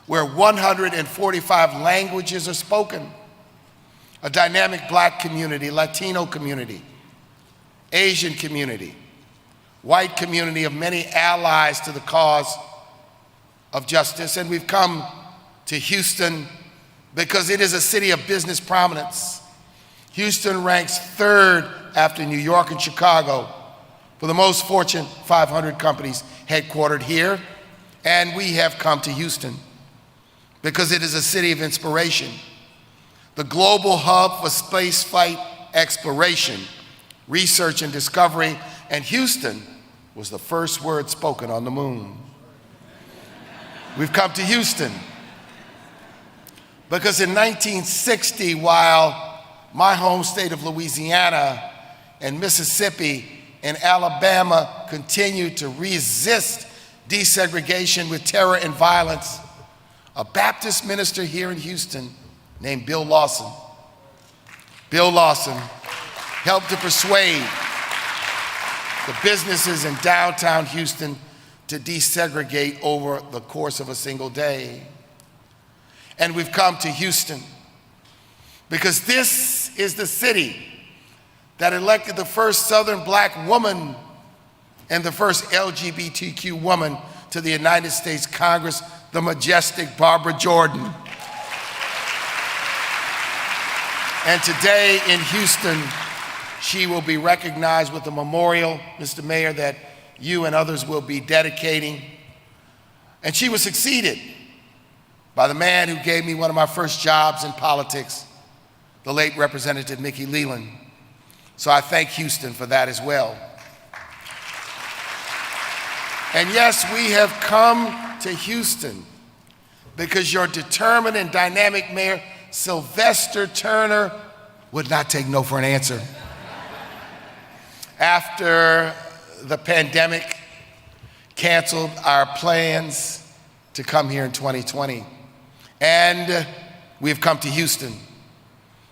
where 145 languages are spoken, a dynamic Black community, Latino community, Asian community, white community of many allies to the cause of justice. And we've come to Houston because it is a city of business prominence. Houston ranks third after New York and Chicago for the most Fortune 500 companies headquartered here. And we have come to Houston because it is a city of inspiration, the global hub for space flight exploration, research and discovery, and Houston was the first word spoken on the moon. We've come to Houston because in 1960, while my home state of Louisiana and Mississippi and Alabama continued to resist desegregation with terror and violence, a Baptist minister here in Houston named Bill Lawson helped to persuade the businesses in downtown Houston to desegregate over the course of a single day. And we've come to Houston because this is the city that elected the first Southern Black woman and the first LGBTQ woman to the United States Congress, the majestic Barbara Jordan. And today in Houston, she will be recognized with a memorial, Mr. Mayor, that you and others will be dedicating. And she was succeeded by the man who gave me one of my first jobs in politics, the late Representative Mickey Leland. So I thank Houston for that as well. And yes, we have come to Houston because your determined and dynamic mayor, Sylvester Turner, would not take no for an answer. After the pandemic canceled our plans to come here in 2020. And we've come to Houston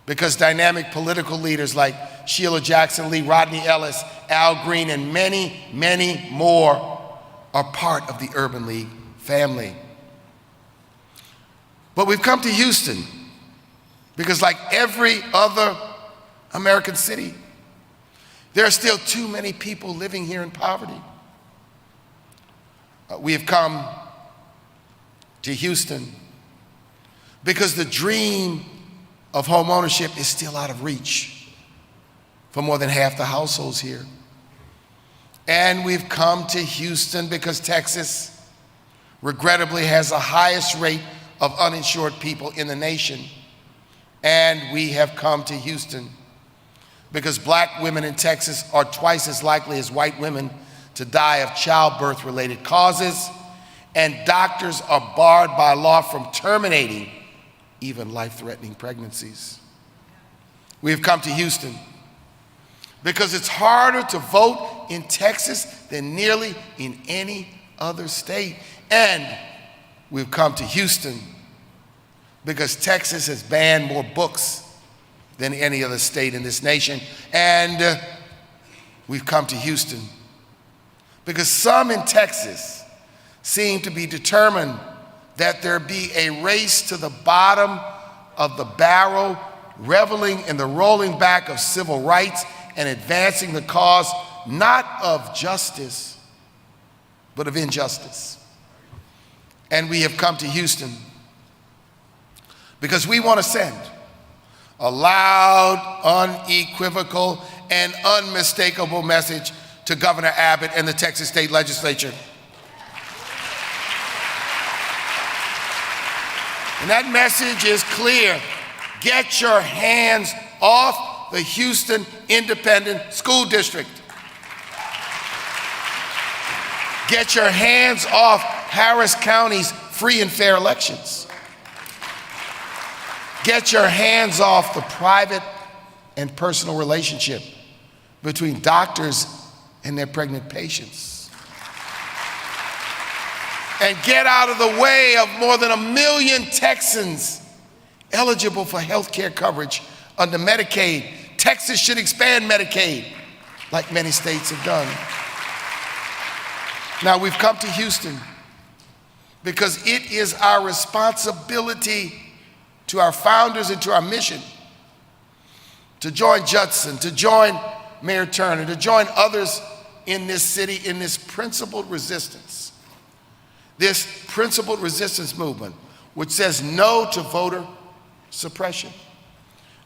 because dynamic political leaders like Sheila Jackson Lee, Rodney Ellis, Al Green, and many, many more are part of the Urban League family. But we've come to Houston because, like every other American city, there are still too many people living here in poverty. We have come to Houston because the dream of home ownership is still out of reach for more than half the households here. And we've come to Houston because Texas, regrettably, has the highest rate of uninsured people in the nation. And we have come to Houston because black women in Texas are twice as likely as white women to die of childbirth-related causes, and doctors are barred by law from terminating even life-threatening pregnancies. We have come to Houston because it's harder to vote in Texas than nearly in any other state. And we've come to Houston because Texas has banned more books than any other state in this nation. And we've come to Houston because some in Texas seem to be determined that there be a race to the bottom of the barrel, reveling in the rolling back of civil rights and advancing the cause not of justice, but of injustice. And we have come to Houston because we want to send a loud, unequivocal, and unmistakable message to Governor Abbott and the Texas State Legislature. And that message is clear. Get your hands off the Houston Independent School District. Get your hands off Harris County's free and fair elections. Get your hands off the private and personal relationship between doctors and their pregnant patients. And get out of the way of more than 1 million Texans eligible for health care coverage under Medicaid. Texas should expand Medicaid, like many states have done. Now, we've come to Houston because it is our responsibility to our founders and to our mission to join Judson, to join Mayor Turner, to join others in this city in this principled resistance. This principled resistance movement, which says no to voter suppression,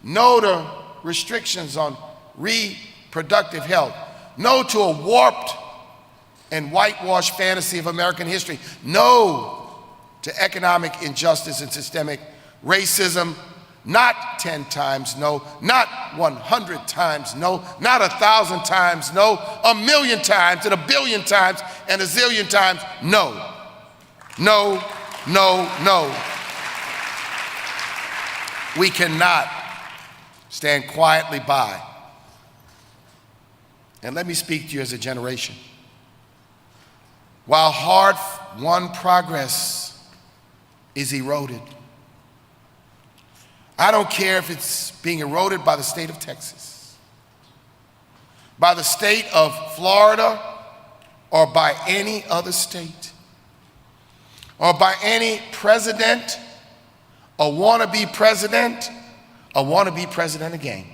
no to restrictions on reproductive health, no to a warped and whitewashed fantasy of American history, no to economic injustice and systemic racism. Not 10 times no, not 100 times no, not 1,000 times no, 1 million times and 1 billion times and 1 zillion times no. No, no, no. We cannot stand quietly by. And let me speak to you as a generation. While hard-won progress is eroded, I don't care if it's being eroded by the state of Texas, by the state of Florida, or by any other state, or by any president, a wannabe president, a wannabe president again.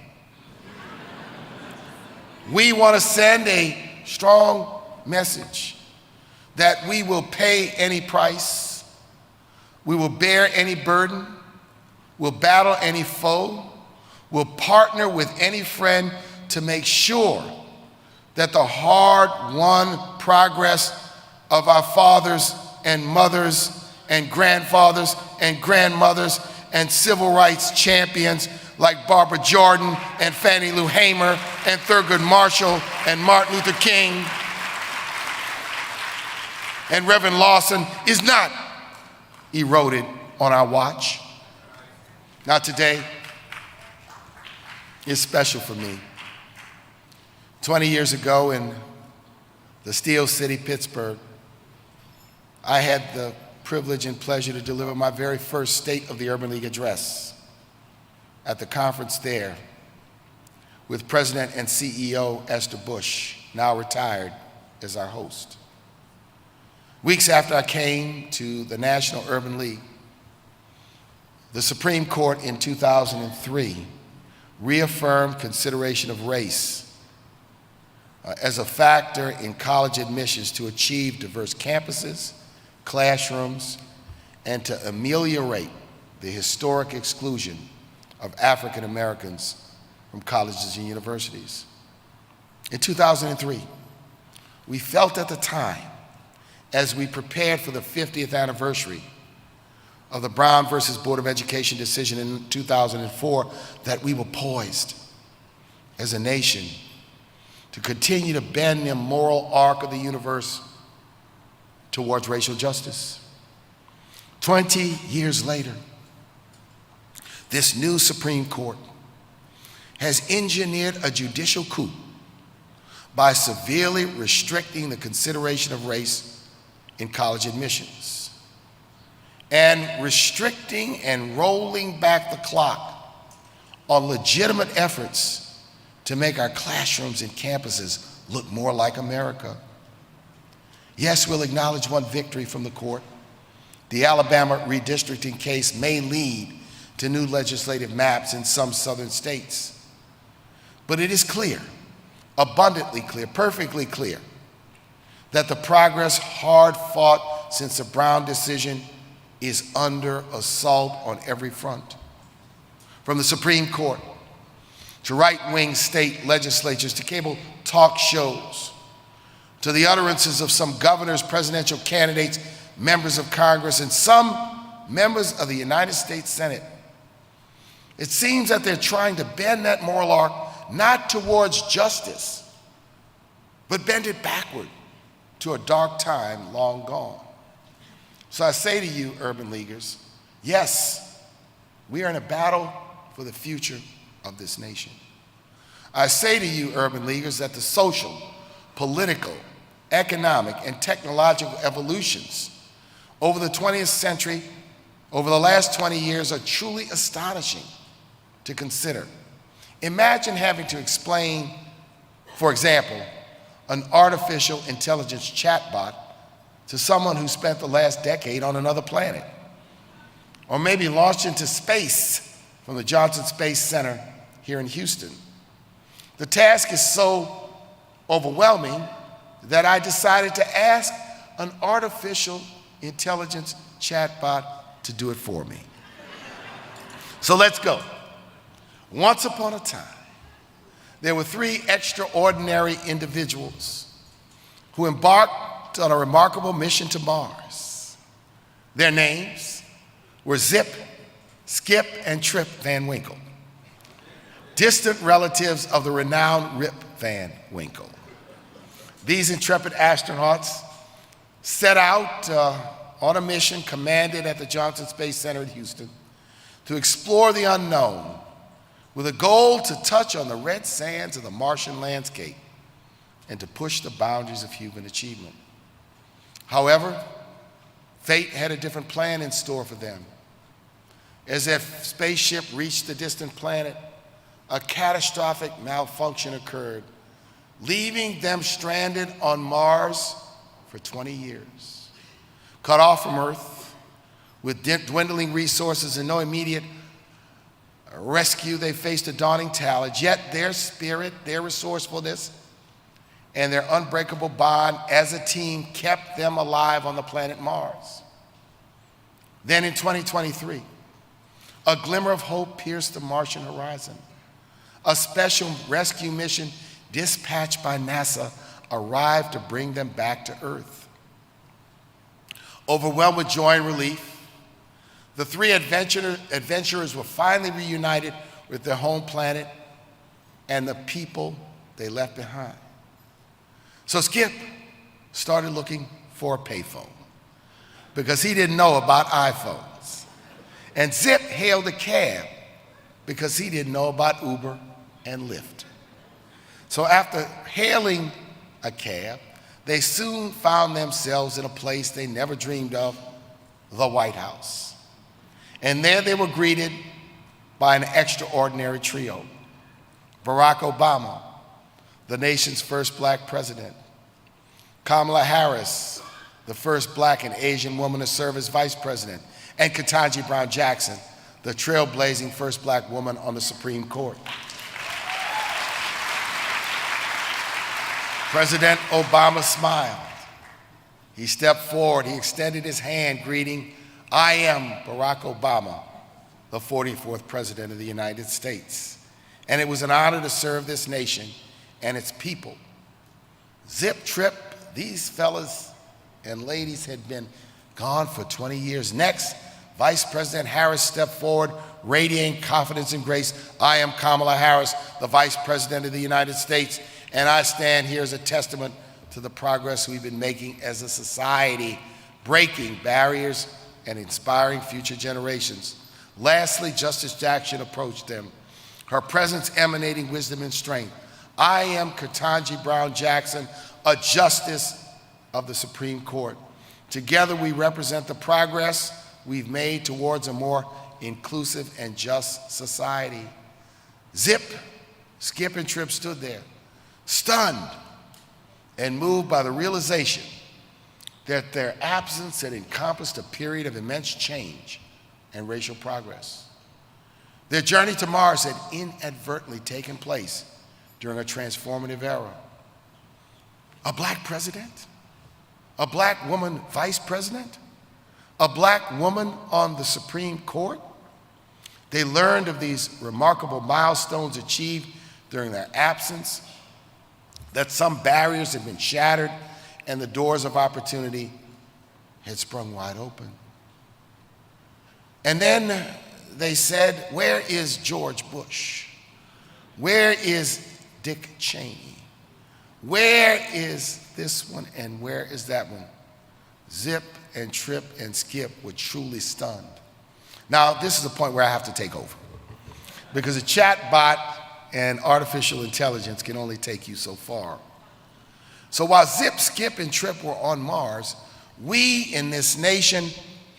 We want to send a strong message that we will pay any price, we will bear any burden, we'll battle any foe, will partner with any friend to make sure that the hard-won progress of our fathers and mothers and grandfathers and grandmothers and civil rights champions like Barbara Jordan and Fannie Lou Hamer and Thurgood Marshall and Martin Luther King and Reverend Lawson is not eroded on our watch. Now today is special for me. 20 years ago in the Steel City, Pittsburgh, I had the privilege and pleasure to deliver my very first State of the Urban League address at the conference there with President and CEO Esther Bush, now retired, as our host. Weeks after I came to the National Urban League, the Supreme Court in 2003 reaffirmed consideration of race as a factor in college admissions to achieve diverse campuses, classrooms, and to ameliorate the historic exclusion of African Americans from colleges and universities. In 2003, we felt at the time, as we prepared for the 50th anniversary of the Brown versus Board of Education decision in 2004, that we were poised as a nation to continue to bend the moral arc of the universe towards racial justice. 20 years later, this new Supreme Court has engineered a judicial coup by severely restricting the consideration of race in college admissions and restricting and rolling back the clock on legitimate efforts to make our classrooms and campuses look more like America. Yes, we'll acknowledge one victory from the court. The Alabama redistricting case may lead to new legislative maps in some southern states. But it is clear, abundantly clear, perfectly clear, that the progress hard fought since the Brown decision is under assault on every front. From the Supreme Court to right-wing state legislatures to cable talk shows, to the utterances of some governors, presidential candidates, members of Congress, and some members of the United States Senate. It seems that they're trying to bend that moral arc not towards justice, but bend it backward to a dark time long gone. So I say to you, urban leaguers, yes, we are in a battle for the future of this nation. I say to you, urban leaguers, that the social, political, economic, and technological evolutions over the 20th century, over the last 20 years, are truly astonishing to consider. Imagine having to explain, for example, an artificial intelligence chatbot to someone who spent the last decade on another planet, or maybe launched into space from the Johnson Space Center here in Houston. The task is so overwhelming that I decided to ask an artificial intelligence chatbot to do it for me. So let's go. Once upon a time, there were three extraordinary individuals who embarked on a remarkable mission to Mars. Their names were Zip, Skip, and Trip Van Winkle, distant relatives of the renowned Rip Van Winkle. These intrepid astronauts set out on a mission commanded at the Johnson Space Center in Houston to explore the unknown with a goal to touch on the red sands of the Martian landscape and to push the boundaries of human achievement. However, fate had a different plan in store for them. As their spaceship reached the distant planet, a catastrophic malfunction occurred, leaving them stranded on Mars for 20 years. Cut off from Earth, with dwindling resources and no immediate rescue, they faced a daunting challenge, yet their spirit, their resourcefulness, and their unbreakable bond as a team kept them alive on the planet Mars. Then in 2023, a glimmer of hope pierced the Martian horizon. A special rescue mission dispatched by NASA arrived to bring them back to Earth. Overwhelmed with joy and relief, the three adventurers were finally reunited with their home planet and the people they left behind. So Skip started looking for a payphone because he didn't know about iPhones. And Zip hailed a cab because he didn't know about Uber and Lyft. So after hailing a cab, they soon found themselves in a place they never dreamed of, the White House. And there they were greeted by an extraordinary trio. Barack Obama, the nation's first black president. Kamala Harris, the first black and Asian woman to serve as vice president. And Ketanji Brown Jackson, the trailblazing first black woman on the Supreme Court. President Obama smiled. He stepped forward, he extended his hand, greeting, "I am Barack Obama, the 44th President of the United States. And it was an honor to serve this nation and its people." Zip, Trip, these fellas and ladies had been gone for 20 years. Next, Vice President Harris stepped forward, radiating confidence and grace. "I am Kamala Harris, the Vice President of the United States, and I stand here as a testament to the progress we've been making as a society, breaking barriers and inspiring future generations." Lastly, Justice Jackson approached them, her presence emanating wisdom and strength. "I am Ketanji Brown Jackson, a justice of the Supreme Court. Together we represent the progress we've made towards a more inclusive and just society." Zip, Skip, and Trip stood there, stunned and moved by the realization that their absence had encompassed a period of immense change and racial progress. Their journey to Mars had inadvertently taken place during a transformative era. A black president? A black woman vice president? A black woman on the Supreme Court? They learned of these remarkable milestones achieved during their absence, that some barriers had been shattered and the doors of opportunity had sprung wide open. And then they said, "Where is George Bush? Where is Dick Cheney? Where is this one and where is that one?" Zip and Trip and Skip were truly stunned. Now, this is the point where I have to take over, because a chat bot and artificial intelligence can only take you so far. So while Zip, Skip, and Trip were on Mars, we in this nation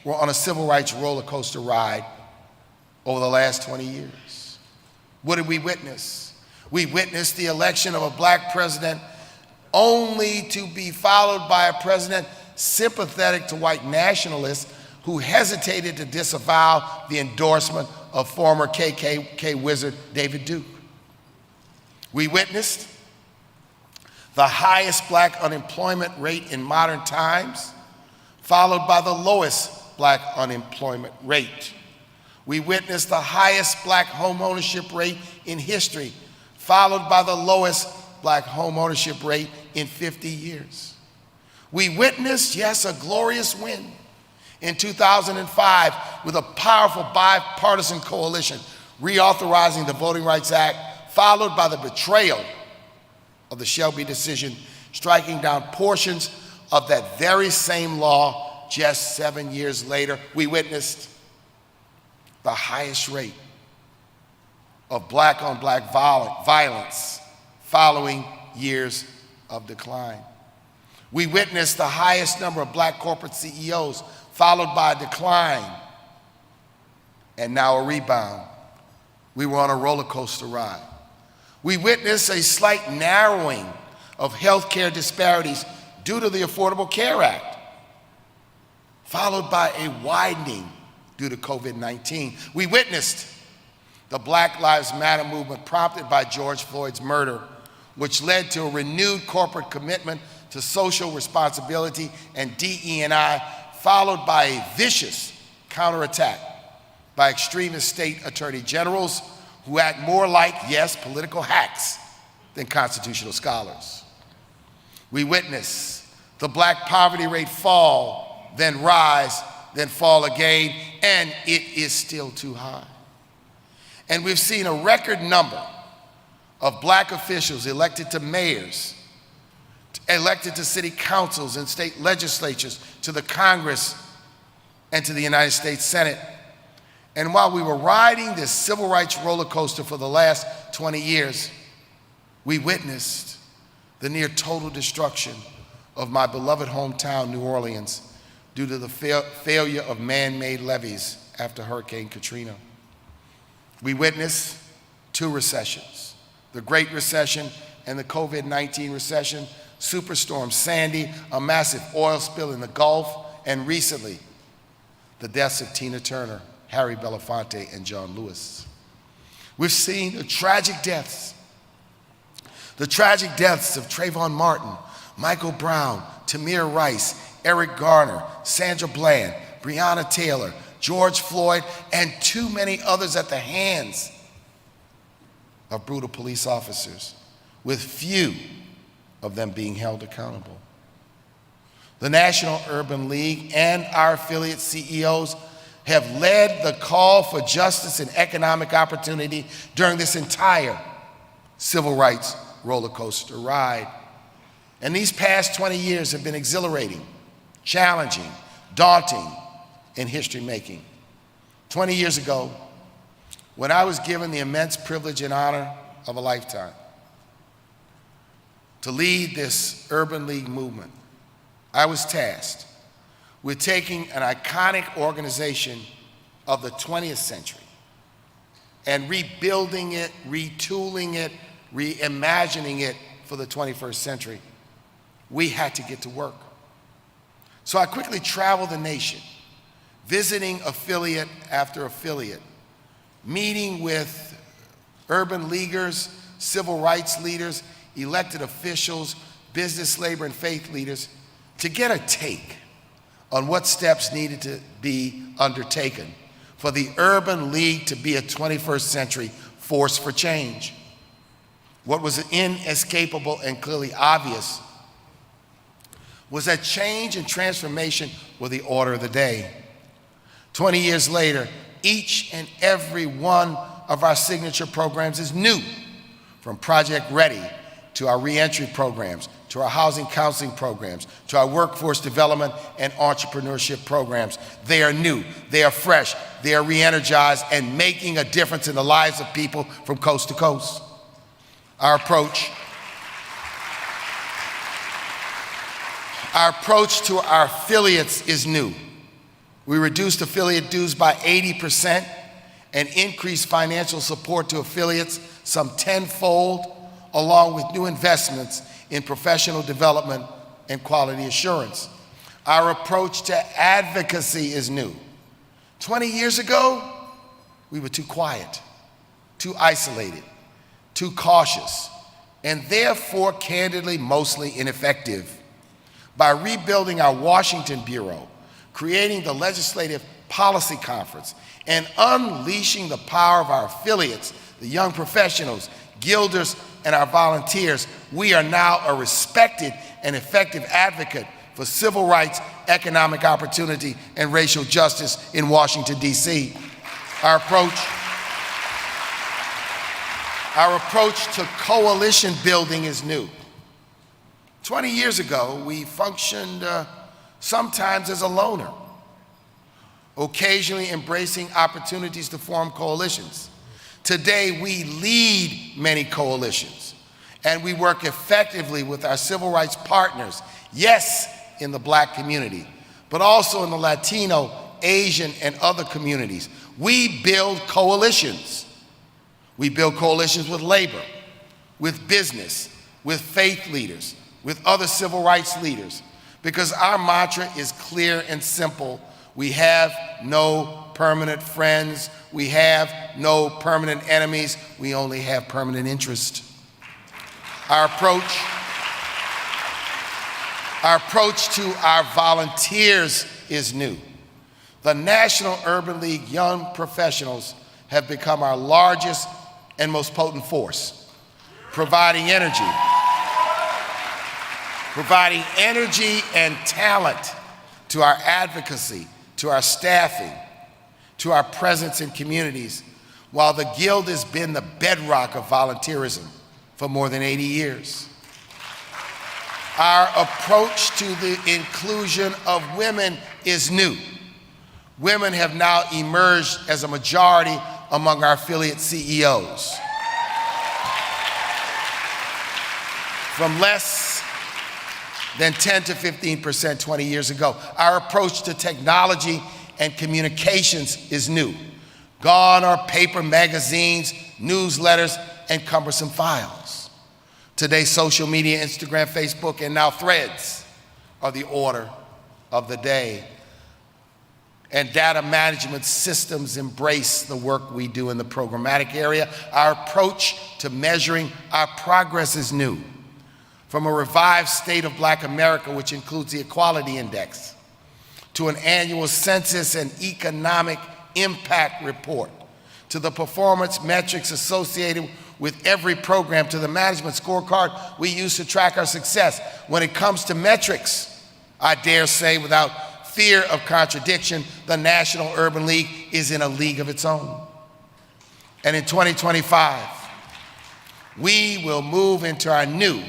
were on a civil rights roller coaster ride over the last 20 years. What did we witness? We witnessed the election of a black president only to be followed by a president sympathetic to white nationalists who hesitated to disavow the endorsement of former KKK wizard David Duke. We witnessed the highest black unemployment rate in modern times, followed by the lowest black unemployment rate. We witnessed the highest black home ownership rate in history, followed by the lowest black home ownership rate in 50 years. We witnessed, yes, a glorious win in 2005 with a powerful bipartisan coalition reauthorizing the Voting Rights Act, followed by the betrayal of the Shelby decision, striking down portions of that very same law just 7 years later. We witnessed the highest rate of black-on-black violence following years of decline. We witnessed the highest number of black corporate CEOs, followed by a decline, and now a rebound. We were on a roller coaster ride. We witnessed a slight narrowing of healthcare disparities due to the Affordable Care Act, followed by a widening due to COVID-19. We witnessed the Black Lives Matter movement prompted by George Floyd's murder, which led to a renewed corporate commitment to social responsibility and DE&I, followed by a vicious counterattack by extremist state attorney generals who act more like, yes, political hacks than constitutional scholars. We witness the black poverty rate fall, then rise, then fall again, and it is still too high. And we've seen a record number of black officials elected to mayors, elected to city councils and state legislatures, to the Congress, and to the United States Senate. And while we were riding this civil rights roller coaster for the last 20 years, we witnessed the near total destruction of my beloved hometown, New Orleans, due to the failure of man-made levees after Hurricane Katrina. We witnessed two recessions, the Great Recession and the COVID-19 recession, Superstorm Sandy, a massive oil spill in the Gulf, and recently, the deaths of Tina Turner, Harry Belafonte, and John Lewis. We've seen the tragic deaths of Trayvon Martin, Michael Brown, Tamir Rice, Eric Garner, Sandra Bland, Breonna Taylor, George Floyd, and too many others at the hands of brutal police officers, with few of them being held accountable. The National Urban League and our affiliate CEOs have led the call for justice and economic opportunity during this entire civil rights roller coaster ride. And these past 20 years have been exhilarating, challenging, daunting, and history-making. 20 years ago, when I was given the immense privilege and honor of a lifetime to lead this Urban League movement, I was tasked with taking an iconic organization of the 20th century and rebuilding it, retooling it, reimagining it for the 21st century. We had to get to work. So I quickly traveled the nation, visiting affiliate after affiliate, meeting with urban leaguers, civil rights leaders, elected officials, business, labor, and faith leaders to get a take on what steps needed to be undertaken for the Urban League to be a 21st century force for change. What was inescapable and clearly obvious was that change and transformation were the order of the day. 20 years later, each and every one of our signature programs is new, from Project Ready to our reentry programs, to our housing counseling programs, to our workforce development and entrepreneurship programs. They are new, they are fresh, they are re-energized and making a difference in the lives of people from coast to coast. Our approach to our affiliates is new. We reduced affiliate dues by 80% and increased financial support to affiliates some tenfold, along with new investments in professional development and quality assurance. Our approach to advocacy is new. 20 years ago, we were too quiet, too isolated, too cautious, and therefore, candidly, mostly ineffective. By rebuilding our Washington Bureau, creating the Legislative Policy Conference, and unleashing the power of our affiliates, the young professionals, guilders, and our volunteers, we are now a respected and effective advocate for civil rights, economic opportunity, and racial justice in Washington, D.C. Our approach to coalition building is new. 20 years ago, we functioned sometimes as a loner, occasionally embracing opportunities to form coalitions. Today, we lead many coalitions, and we work effectively with our civil rights partners, yes, in the Black community, but also in the Latino, Asian, and other communities. We build coalitions. We build coalitions with labor, with business, with faith leaders, with other civil rights leaders, because our mantra is clear and simple. We have no permanent friends. We have no permanent enemies. We only have permanent interest. Our approach to our volunteers is new. The National Urban League Young Professionals have become our largest and most potent force, providing energy and talent to our advocacy, to our staffing, to our presence in communities, while the Guild has been the bedrock of volunteerism for more than 80 years. Our approach to the inclusion of women is new. Women have now emerged as a majority among our affiliate CEOs. From less than 10 to 15% 20 years ago. Our approach to technology and communications is new. Gone are paper magazines, newsletters, and cumbersome files. Today, social media, Instagram, Facebook, and now Threads are the order of the day. And data management systems embrace the work we do in the programmatic area. Our approach to measuring our progress is new. From a revived State of Black America, which includes the Equality Index, to an annual census and economic impact report, to the performance metrics associated with every program, to the management scorecard we use to track our success. When it comes to metrics, I dare say without fear of contradiction, the National Urban League is in a league of its own. And in 2025, we will move into our new,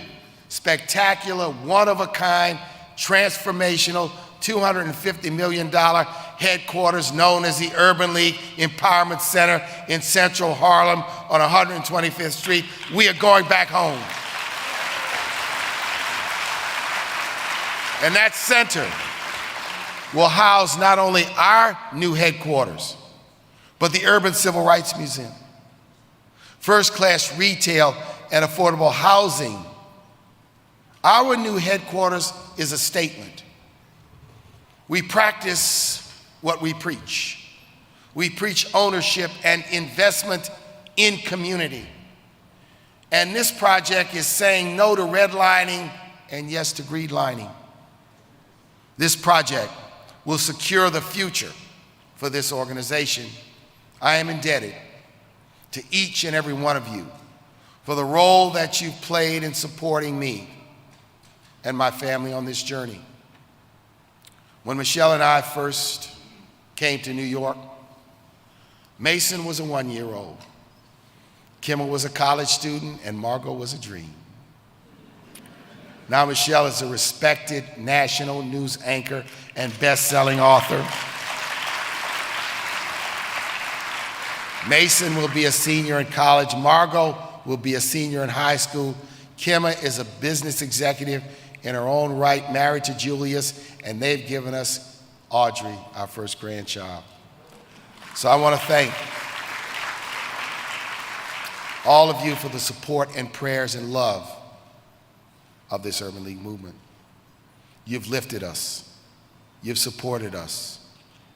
spectacular, one-of-a-kind, transformational, $250 million headquarters known as the Urban League Empowerment Center in Central Harlem on 125th Street. We are going back home. And that center will house not only our new headquarters, but the Urban Civil Rights Museum, first-class retail and affordable housing. Our new headquarters is a statement. We practice what we preach. We preach ownership and investment in community. And this project is saying no to redlining and yes to greenlining. This project will secure the future for this organization. I am indebted to each and every one of you for the role that you've played in supporting me and my family on this journey. When Michelle and I first came to New York, Mason was a 1-year-old, Kimmel was a college student, and Margot was a dream. Now Michelle is a respected national news anchor and best-selling author. Mason will be a senior in college. Margot will be a senior in high school. Kimma is a business executive in her own right, married to Julius, and they've given us Audrey, our first grandchild. So I want to thank all of you for the support and prayers and love of this Urban League movement. You've lifted us, you've supported us,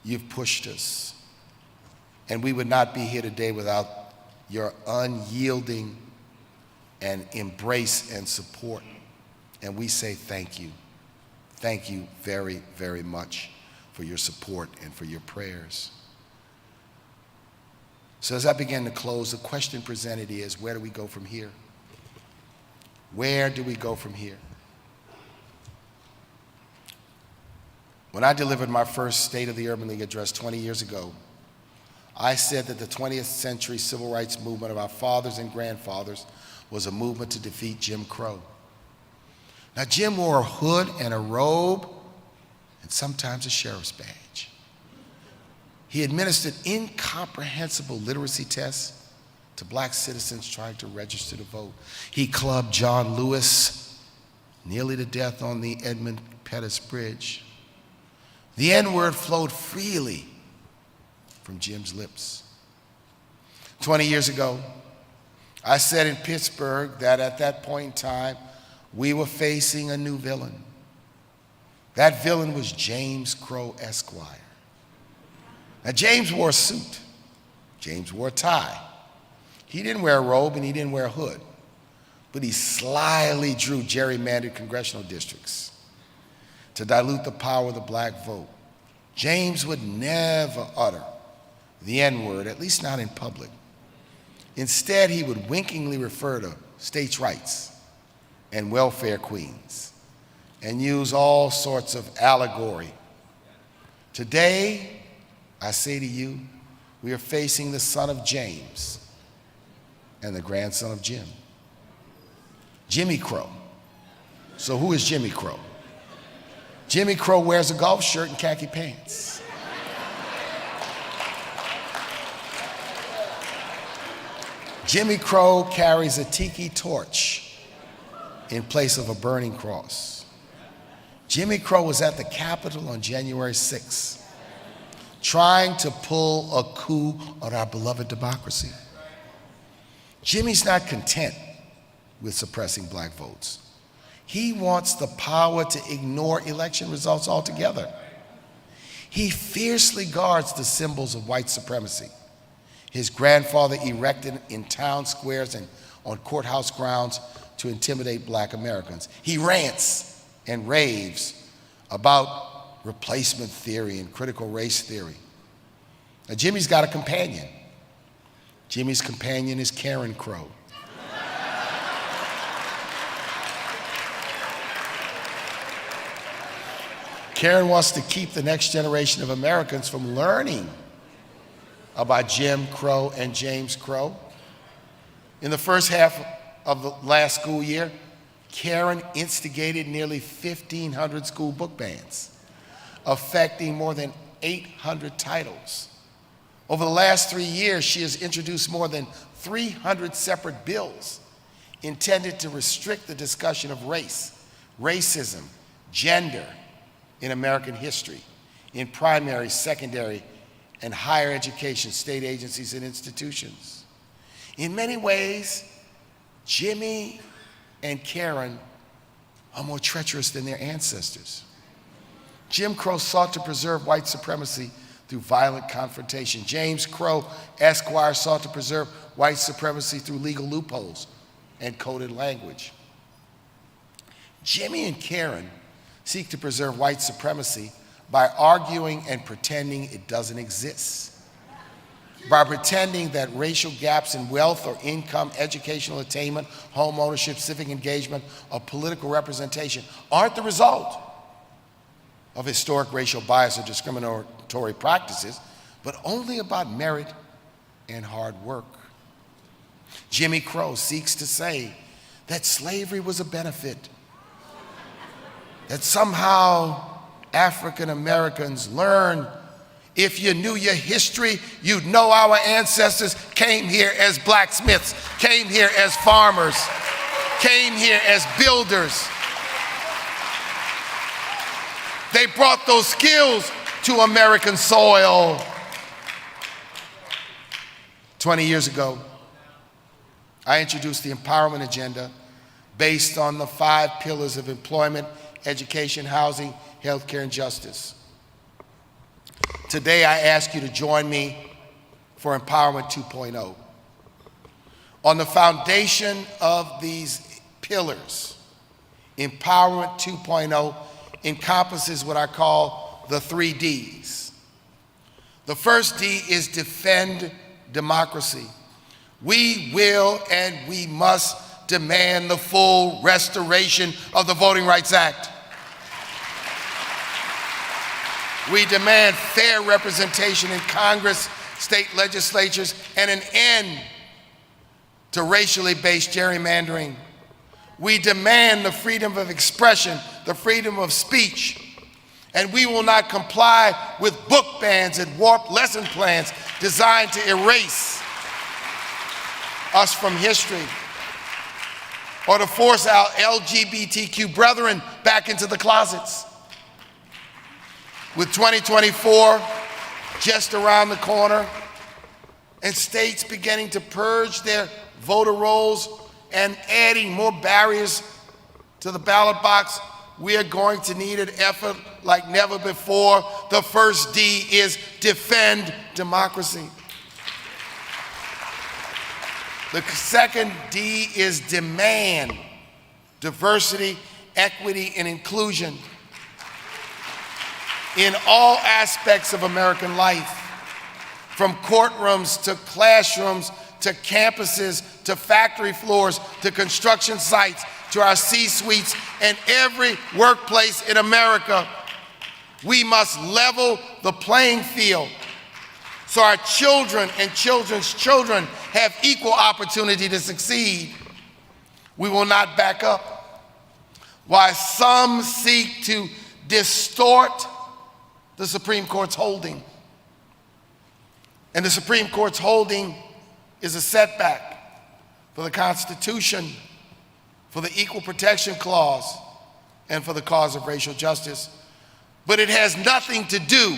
you've pushed us, and we would not be here today without your unyielding and embrace and support. And we say thank you. Thank you very, very much for your support and for your prayers. So as I begin to close, the question presented is, where do we go from here? Where do we go from here? When I delivered my first State of the Urban League address 20 years ago, I said that the 20th century civil rights movement of our fathers and grandfathers was a movement to defeat Jim Crow. Now, Jim wore a hood and a robe and sometimes a sheriff's badge. He administered incomprehensible literacy tests to black citizens trying to register to vote. He clubbed John Lewis nearly to death on the Edmund Pettus Bridge. The N-word flowed freely from Jim's lips. 20 years ago, I said in Pittsburgh that at that point in time, we were facing a new villain. That villain was James Crow Esquire. Now, James wore a suit. James wore a tie. He didn't wear a robe and he didn't wear a hood, but he slyly drew gerrymandered congressional districts to dilute the power of the black vote. James would never utter the N-word, at least not in public. Instead, he would winkingly refer to states' rights and welfare queens and use all sorts of allegory. Today, I say to you, we are facing the son of James and the grandson of Jim. Jimmy Crow. So who is Jimmy Crow? Jimmy Crow wears a golf shirt and khaki pants. Jimmy Crow carries a tiki torch in place of a burning cross. Jimmy Crow was at the Capitol on January 6th, trying to pull a coup on our beloved democracy. Jimmy's not content with suppressing black votes. He wants the power to ignore election results altogether. He fiercely guards the symbols of white supremacy. His grandfather erected in town squares and on courthouse grounds to intimidate black Americans. He rants and raves about replacement theory and critical race theory. Now, Jimmy's got a companion. Jimmy's companion is Karen Crow. Karen wants to keep the next generation of Americans from learning about Jim Crow and James Crow. In the first half of the last school year, Karen instigated nearly 1,500 school book bans, affecting more than 800 titles. Over the last 3 years, she has introduced more than 300 separate bills intended to restrict the discussion of race, racism, gender in American history, in primary, secondary, and higher education, state agencies and institutions. In many ways, Jimmy and Karen are more treacherous than their ancestors. Jim Crow sought to preserve white supremacy through violent confrontation. James Crow, Esquire, sought to preserve white supremacy through legal loopholes and coded language. Jimmy and Karen seek to preserve white supremacy by arguing and pretending it doesn't exist, by pretending that racial gaps in wealth or income, educational attainment, home ownership, civic engagement, or political representation aren't the result of historic racial bias or discriminatory practices, but only about merit and hard work. Jimmy Crow seeks to say that slavery was a benefit, that somehow African Americans learn. If you knew your history, you'd know our ancestors came here as blacksmiths, came here as farmers, came here as builders. They brought those skills to American soil. 20 years ago, I introduced the empowerment agenda based on the 5 pillars of employment, education, housing, healthcare, and justice. Today, I ask you to join me for Empowerment 2.0. On the foundation of these pillars, Empowerment 2.0 encompasses what I call the 3 Ds. The first D is defend democracy. We will and we must demand the full restoration of the Voting Rights Act. We demand fair representation in Congress, state legislatures, and an end to racially based gerrymandering. We demand the freedom of expression, the freedom of speech, and we will not comply with book bans and warped lesson plans designed to erase us from history or to force our LGBTQ brethren back into the closets. With 2024 just around the corner and states beginning to purge their voter rolls and adding more barriers to the ballot box, we are going to need an effort like never before. The first D is defend democracy. The second D is demand diversity, equity, and inclusion in all aspects of American life, from courtrooms to classrooms to campuses, to factory floors, to construction sites, to our C-suites, and every workplace in America. We must level the playing field so our children and children's children have equal opportunity to succeed. We will not back up. While some seek to distort the Supreme Court's holding, and the Supreme Court's holding is a setback for the Constitution, for the Equal Protection Clause, and for the cause of racial justice. But it has nothing to do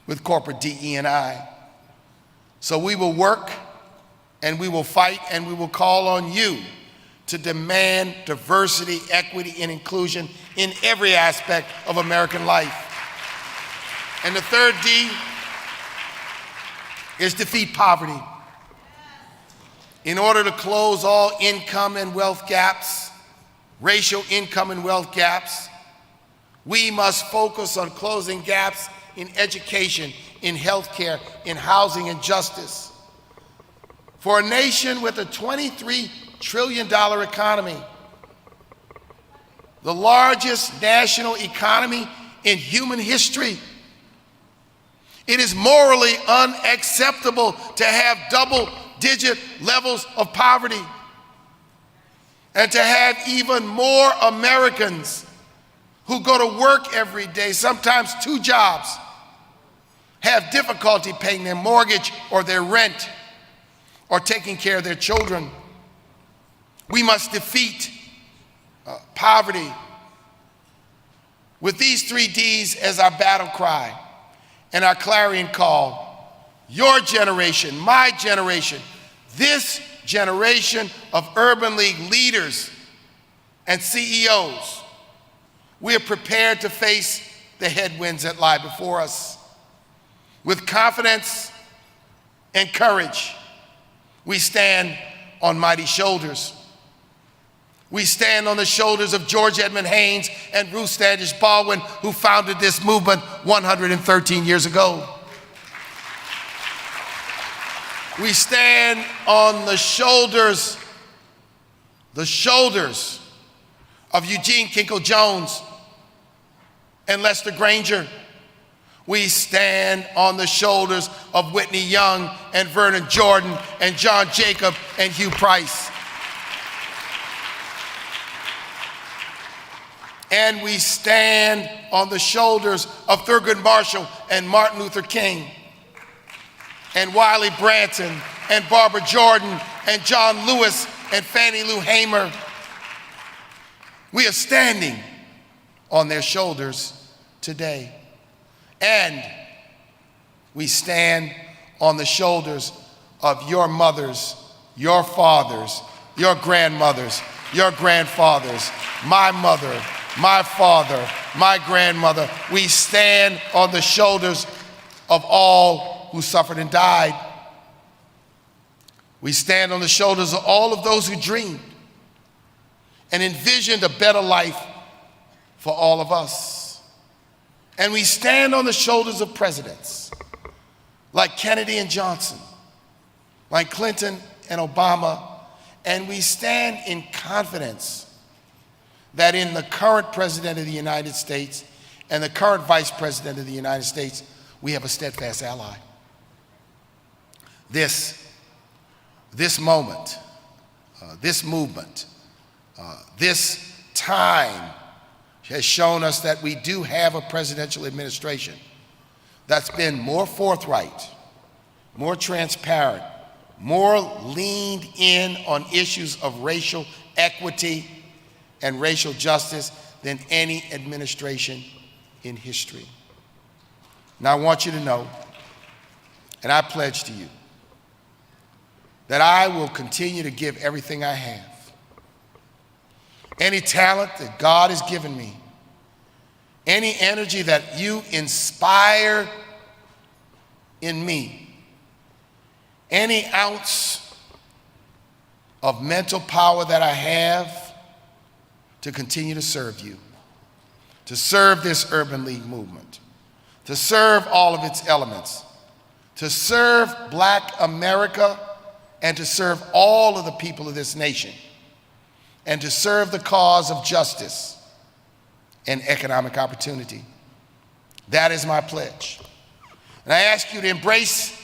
with corporate DE&I. So we will work, and we will fight, and we will call on you to demand diversity, equity, and inclusion in every aspect of American life. And the third D is defeat poverty. In order to close all income and wealth gaps, racial income and wealth gaps, we must focus on closing gaps in education, in healthcare, in housing and justice. For a nation with a $23 trillion economy, the largest national economy in human history, it is morally unacceptable to have double-digit levels of poverty and to have even more Americans who go to work every day, sometimes 2 jobs, have difficulty paying their mortgage or their rent or taking care of their children. We must defeat poverty with these 3 Ds as our battle cry and our clarion call. Your generation, my generation, this generation of Urban League leaders and CEOs, we are prepared to face the headwinds that lie before us. With confidence and courage, we stand on mighty shoulders. We stand on the shoulders of George Edmund Haynes and Ruth Standish Baldwin, who founded this movement 113 years ago. We stand on the shoulders of Eugene Kinkle Jones and Lester Granger. We stand on the shoulders of Whitney Young and Vernon Jordan and John Jacob and Hugh Price. And we stand on the shoulders of Thurgood Marshall and Martin Luther King and Wiley Branton and Barbara Jordan and John Lewis and Fannie Lou Hamer. We are standing on their shoulders today. And we stand on the shoulders of your mothers, your fathers, your grandmothers, your grandfathers, my mother, my father, my grandmother. We stand on the shoulders of all who suffered and died. We stand on the shoulders of all of those who dreamed and envisioned a better life for all of us. And we stand on the shoulders of presidents like Kennedy and Johnson, like Clinton and Obama, and we stand in confidence that in the current President of the United States and the current Vice President of the United States, we have a steadfast ally. This moment, this movement, this time has shown us that we do have a presidential administration that's been more forthright, more transparent, more leaned in on issues of racial equity and racial justice than any administration in history. Now I want you to know, and I pledge to you, that I will continue to give everything I have. Any talent that God has given me, any energy that you inspire in me, any ounce of mental power that I have to continue to serve you, to serve this Urban League movement, to serve all of its elements, to serve Black America and to serve all of the people of this nation, and to serve the cause of justice and economic opportunity. That is my pledge. And I ask you to embrace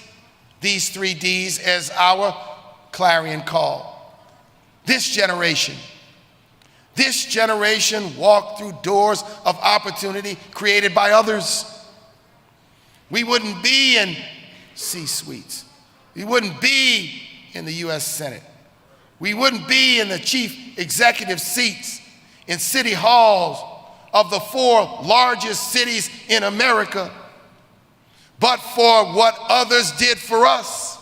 these 3 Ds as our clarion call. This generation walked through doors of opportunity created by others. We wouldn't be in C-suites. We wouldn't be in the US Senate. We wouldn't be in the chief executive seats in city halls of the 4 largest cities in America, but for what others did for us.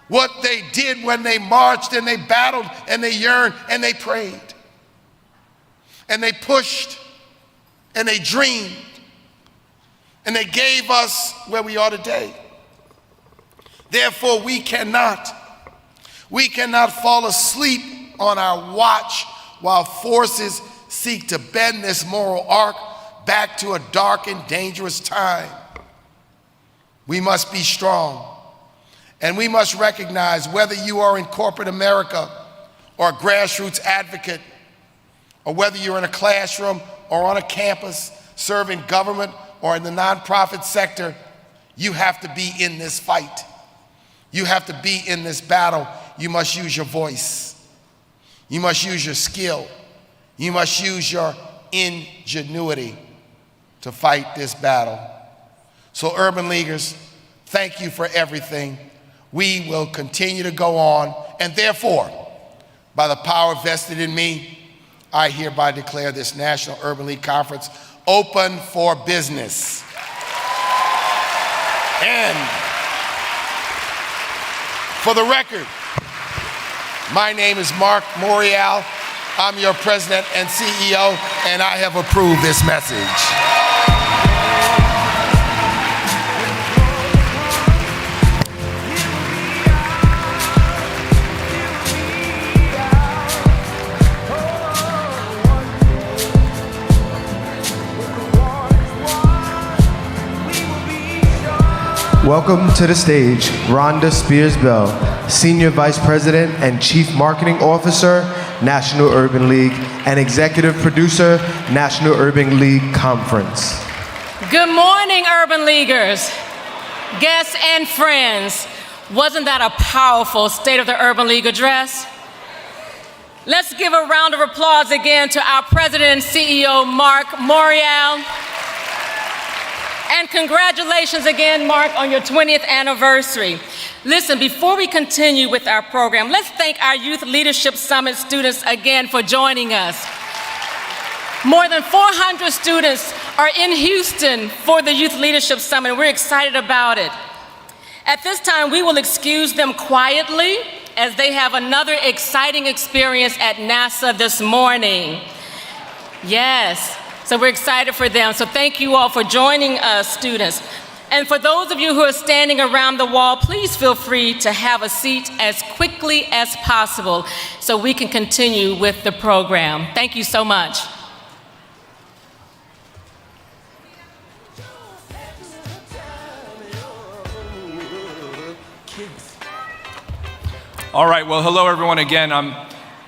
What they did when they marched and they battled and they yearned and they prayed and they pushed and they dreamed and they gave us where we are today. Therefore, we cannot fall asleep on our watch while forces seek to bend this moral arc back to a dark and dangerous time. We must be strong, and we must recognize whether you are in corporate America or a grassroots advocate, or whether you're in a classroom or on a campus serving government or in the nonprofit sector, you have to be in this fight. You have to be in this battle. You must use your voice. You must use your skill. You must use your ingenuity to fight this battle. So Urban Leaguers, thank you for everything. We will continue to go on, and therefore, by the power vested in me, I hereby declare this National Urban League Conference open for business. And for the record, my name is Marc Morial. I'm your president and CEO, and I have approved this message. Welcome to the stage, Rhonda Spears-Bell, Senior Vice President and Chief Marketing Officer, National Urban League, and Executive Producer, National Urban League Conference. Good morning, Urban Leaguers, guests and friends. Wasn't that a powerful State of the Urban League address? Let's give a round of applause again to our President and CEO, Marc Morial. And congratulations again, Marc, on your 20th anniversary. Listen, before we continue with our program, let's thank our Youth Leadership Summit students again for joining us. More than 400 students are in Houston for the Youth Leadership Summit, and we're excited about it. At this time, we will excuse them quietly as they have another exciting experience at NASA this morning. Yes. So we're excited for them. So thank you all for joining us, students. And for those of you who are standing around the wall, please feel free to have a seat as quickly as possible so we can continue with the program. Thank you so much. All right, well, hello everyone again.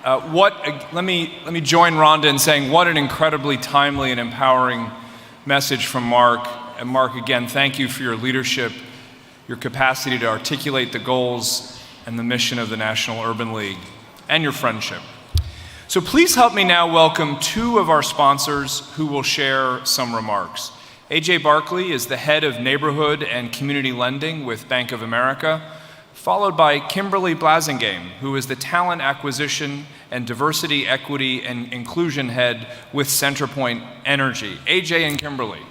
Let me join Rhonda in saying what an incredibly timely and empowering message from Marc. And Marc, again, thank you for your leadership, your capacity to articulate the goals and the mission of the National Urban League, and your friendship. So please help me now welcome 2 of our sponsors who will share some remarks. AJ Barkley is the head of Neighborhood and Community Lending with Bank of America, followed by Kimberly Blasingame, who is the Talent Acquisition and Diversity, Equity, and Inclusion Head with Centerpoint Energy. AJ and Kimberly.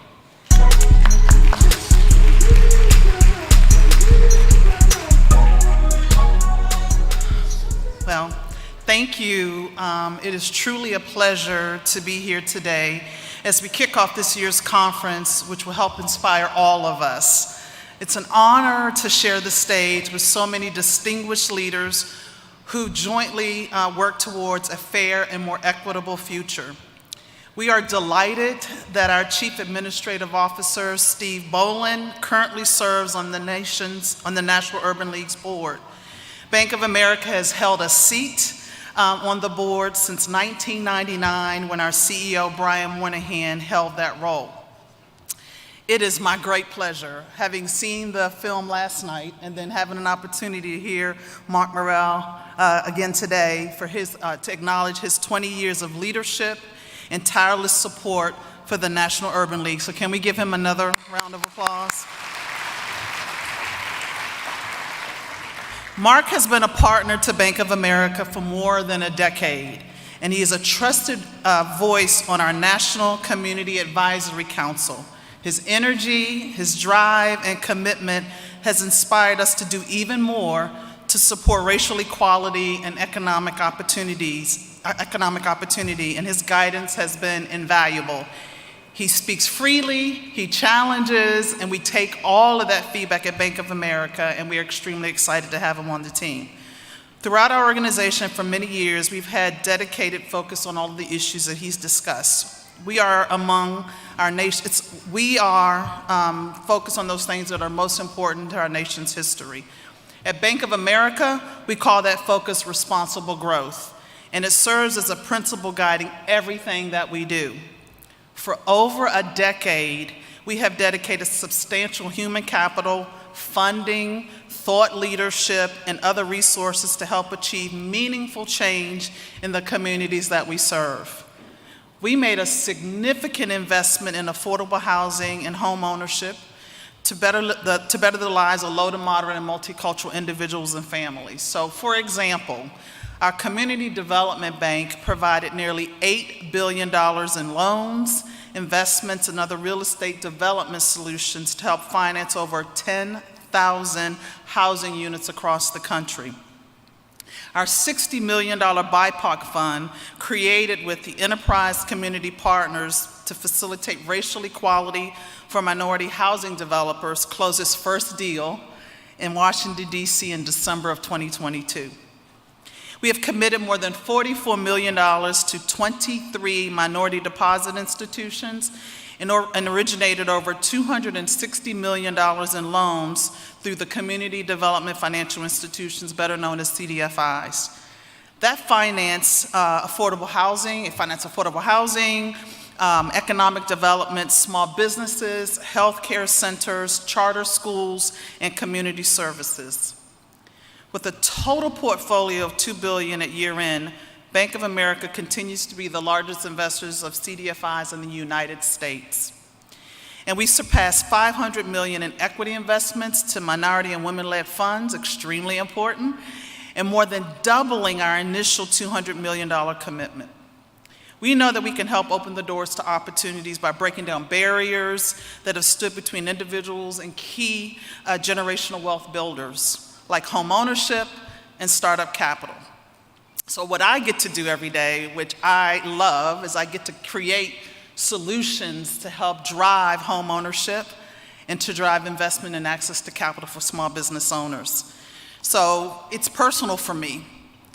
Well, thank you. It is truly a pleasure to be here today as we kick off this year's conference, which will help inspire all of us. It's an honor to share the stage with so many distinguished leaders who jointly work towards a fair and more equitable future. We are delighted that our Chief Administrative Officer, Steve Bolin, currently serves on the National Urban League's board. Bank of America has held a seat on the board since 1999 when our CEO, Brian Moynihan, held that role. It is my great pleasure, having seen the film last night and then having an opportunity to hear Marc Morial again today for to acknowledge his 20 years of leadership and tireless support for the National Urban League. So can we give him another round of applause? Marc has been a partner to Bank of America for more than a decade, and he is a trusted voice on our National Community Advisory Council. His energy, his drive, and commitment has inspired us to do even more to support racial equality and economic opportunity, and his guidance has been invaluable. He speaks freely, he challenges, and we take all of that feedback at Bank of America, and we are extremely excited to have him on the team. Throughout our organization for many years, we've had dedicated focus on all of the issues that he's discussed. We are among our nation, we are focused on those things that are most important to our nation's history. At Bank of America, we call that focus responsible growth, and it serves as a principle guiding everything that we do. For over a decade, we have dedicated substantial human capital, funding, thought leadership, and other resources to help achieve meaningful change in the communities that we serve. We made a significant investment in affordable housing and home ownership to better the lives of low to moderate and multicultural individuals and families. So, for example, our Community Development Bank provided nearly $8 billion in loans, investments, and other real estate development solutions to help finance over 10,000 housing units across the country. Our $60 million BIPOC fund, created with the Enterprise Community Partners to facilitate racial equality for minority housing developers, closed its first deal in Washington, D.C. in December of 2022. We have committed more than $44 million to 23 minority deposit institutions and originated over $260 million in loans through the Community Development Financial Institutions, better known as CDFIs. That finance affordable housing, economic development, small businesses, healthcare centers, charter schools, and community services. With a total portfolio of $2 billion at year end, Bank of America continues to be the largest investors of CDFIs in the United States. And we surpassed $500 million in equity investments to minority and women-led funds, extremely important, and more than doubling our initial $200 million commitment. We know that we can help open the doors to opportunities by breaking down barriers that have stood between individuals and key generational wealth builders, like home ownership and startup capital. So what I get to do every day, which I love, is I get to create solutions to help drive home ownership and to drive investment and access to capital for small business owners. So it's personal for me.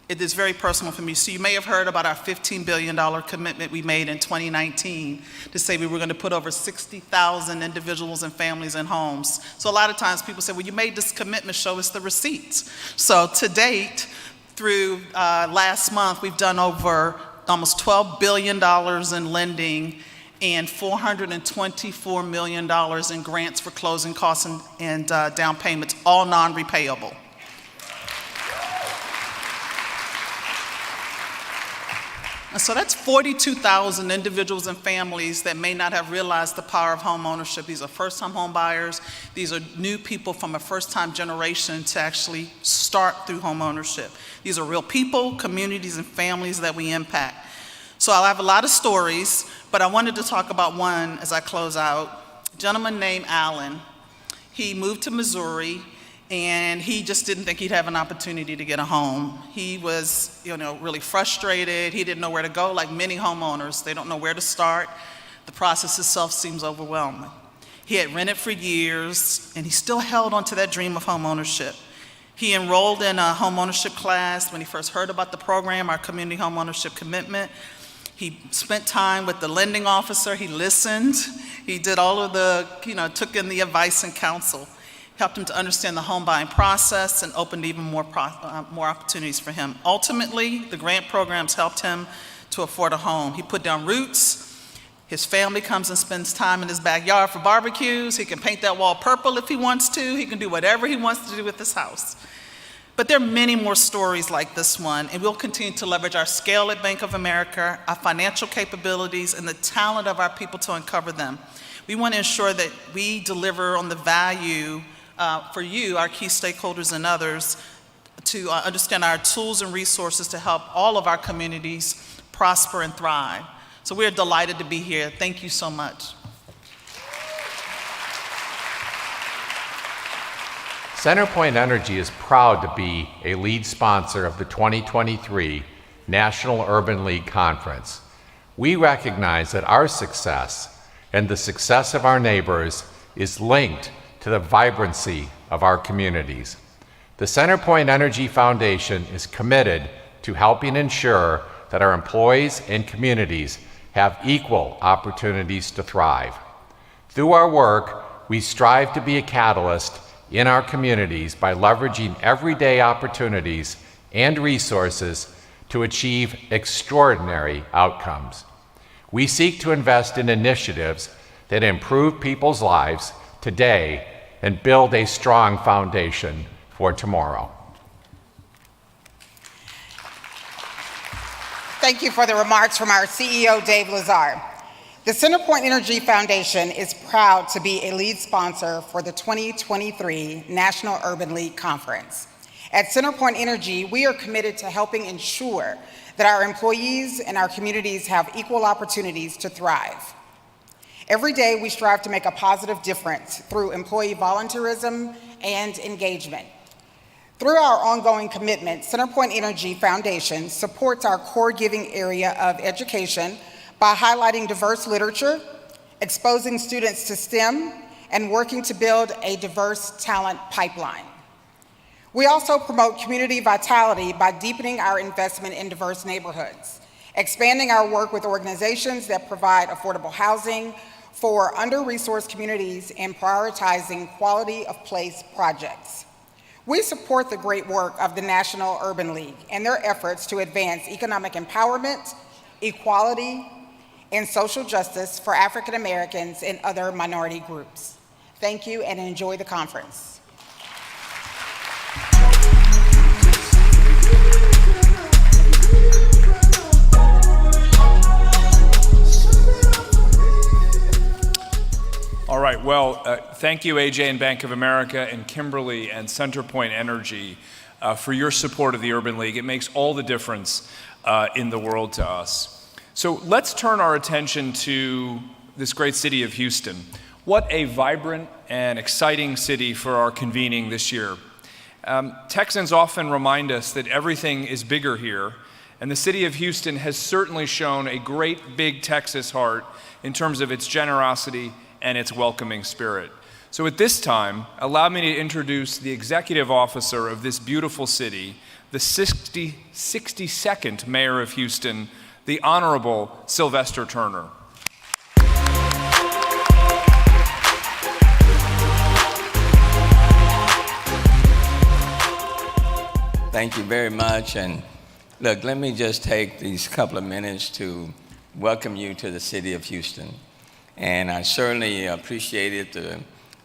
It is very personal for me. So you may have heard about our $15 billion commitment we made in 2019 to say we were going to put over 60,000 individuals and families in homes. So a lot of times people say, well, you made this commitment, show us the receipts. So to date, through last month, we've done over almost $12 billion in lending and $424 million in grants for closing costs and down payments, all non-repayable. And so that's 42,000 individuals and families that may not have realized the power of home ownership. These are first-time home buyers. These are new people from a first-time generation to actually start through home ownership. These are real people, communities, and families that we impact. So I'll have a lot of stories, but I wanted to talk about one as I close out. A gentleman named Alan. He moved to Missouri, and he just didn't think he'd have an opportunity to get a home. He was, really frustrated. He didn't know where to go, like many homeowners. They don't know where to start. The process itself seems overwhelming. He had rented for years, and he still held on to that dream of home ownership. He enrolled in a home ownership class when he first heard about the program, our community home ownership commitment. He spent time with the lending officer. He listened. He did all of the, took in the advice and counsel. helped him to understand the home buying process, and opened even more opportunities for him. Ultimately, the grant programs helped him to afford a home. He put down roots. His family comes and spends time in his backyard for barbecues. He can paint that wall purple if he wants to. He can do whatever he wants to do with his house. But there are many more stories like this one, and we'll continue to leverage our scale at Bank of America, our financial capabilities, and the talent of our people to uncover them. We want to ensure that we deliver on the value for you, our key stakeholders and others, to understand our tools and resources to help all of our communities prosper and thrive. So we're delighted to be here. Thank you so much. CenterPoint Energy is proud to be a lead sponsor of the 2023 National Urban League Conference. We recognize that our success and the success of our neighbors is linked to the vibrancy of our communities. The CenterPoint Energy Foundation is committed to helping ensure that our employees and communities have equal opportunities to thrive. Through our work, we strive to be a catalyst in our communities by leveraging everyday opportunities and resources to achieve extraordinary outcomes. We seek to invest in initiatives that improve people's lives today and build a strong foundation for tomorrow. Thank you for the remarks from our CEO, Dave Lazar. The CenterPoint Energy Foundation is proud to be a lead sponsor for the 2023 National Urban League Conference. At CenterPoint Energy, we are committed to helping ensure that our employees and our communities have equal opportunities to thrive. Every day, we strive to make a positive difference through employee volunteerism and engagement. Through our ongoing commitment, CenterPoint Energy Foundation supports our core giving area of education by highlighting diverse literature, exposing students to STEM, and working to build a diverse talent pipeline. We also promote community vitality by deepening our investment in diverse neighborhoods, expanding our work with organizations that provide affordable housing for under-resourced communities, and prioritizing quality of place projects. We support the great work of the National Urban League and their efforts to advance economic empowerment, equality, and social justice for African Americans and other minority groups. Thank you and enjoy the conference. All right, well, thank you, AJ and Bank of America and Kimberly and CenterPoint Energy for your support of the Urban League. It makes all the difference in the world to us. So let's turn our attention to this great city of Houston. What a vibrant and exciting city for our convening this year. Texans often remind us that everything is bigger here, and the city of Houston has certainly shown a great big Texas heart in terms of its generosity and its welcoming spirit. So at this time, allow me to introduce the executive officer of this beautiful city, the 62nd mayor of Houston, the Honorable Sylvester Turner. Thank you very much. And look, let me just take these couple of minutes to welcome you to the city of Houston. And I certainly appreciated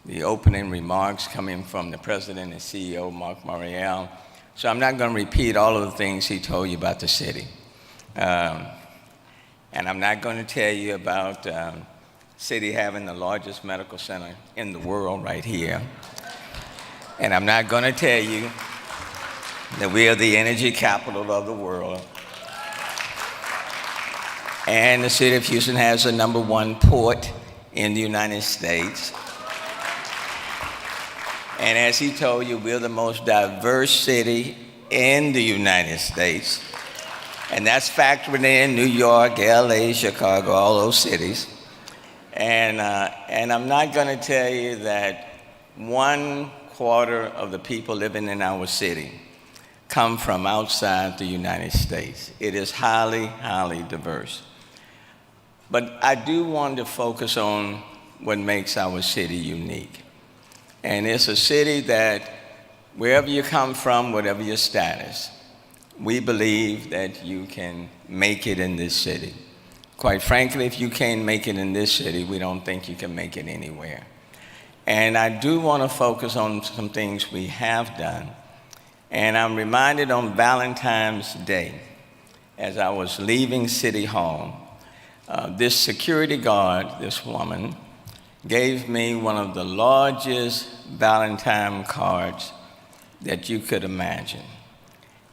the opening remarks coming from the president and CEO, Marc Morial. So I'm not going to repeat all of the things he told you about the city. And I'm not going to tell you about the city having the largest medical center in the world right here. And I'm not going to tell you that we are the energy capital of the world. And the city of Houston has the #1 port in the United States. And as he told you, we're the most diverse city in the United States. And that's factoring in New York, LA, Chicago, all those cities. And I'm not gonna tell you that 1/4 of the people living in our city come from outside the United States. It is highly, highly diverse. But I do want to focus on what makes our city unique. And it's a city that wherever you come from, whatever your status, we believe that you can make it in this city. Quite frankly, if you can't make it in this city, we don't think you can make it anywhere. And I do want to focus on some things we have done. And I'm reminded on Valentine's Day, as I was leaving City Hall, this security guard, this woman, gave me one of the largest Valentine cards that you could imagine.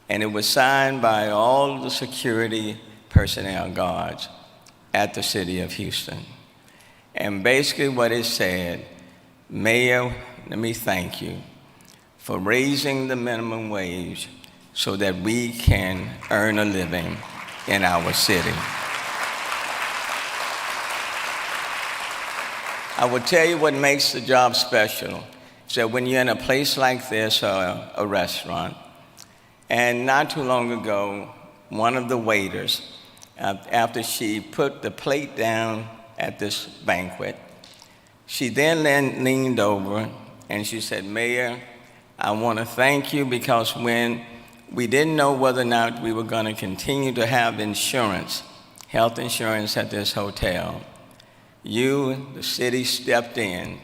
And it was signed by all the security personnel guards at the city of Houston. And basically what it said, Mayor, let me thank you for raising the minimum wage so that we can earn a living in our city. I will tell you what makes the job special. So when you're in a place like this, a restaurant, and not too long ago, one of the waiters, after she put the plate down at this banquet, she then leaned over and she said, Mayor, I want to thank you because when we didn't know whether or not we were going to continue to have insurance, health insurance at this hotel, you, the city, stepped in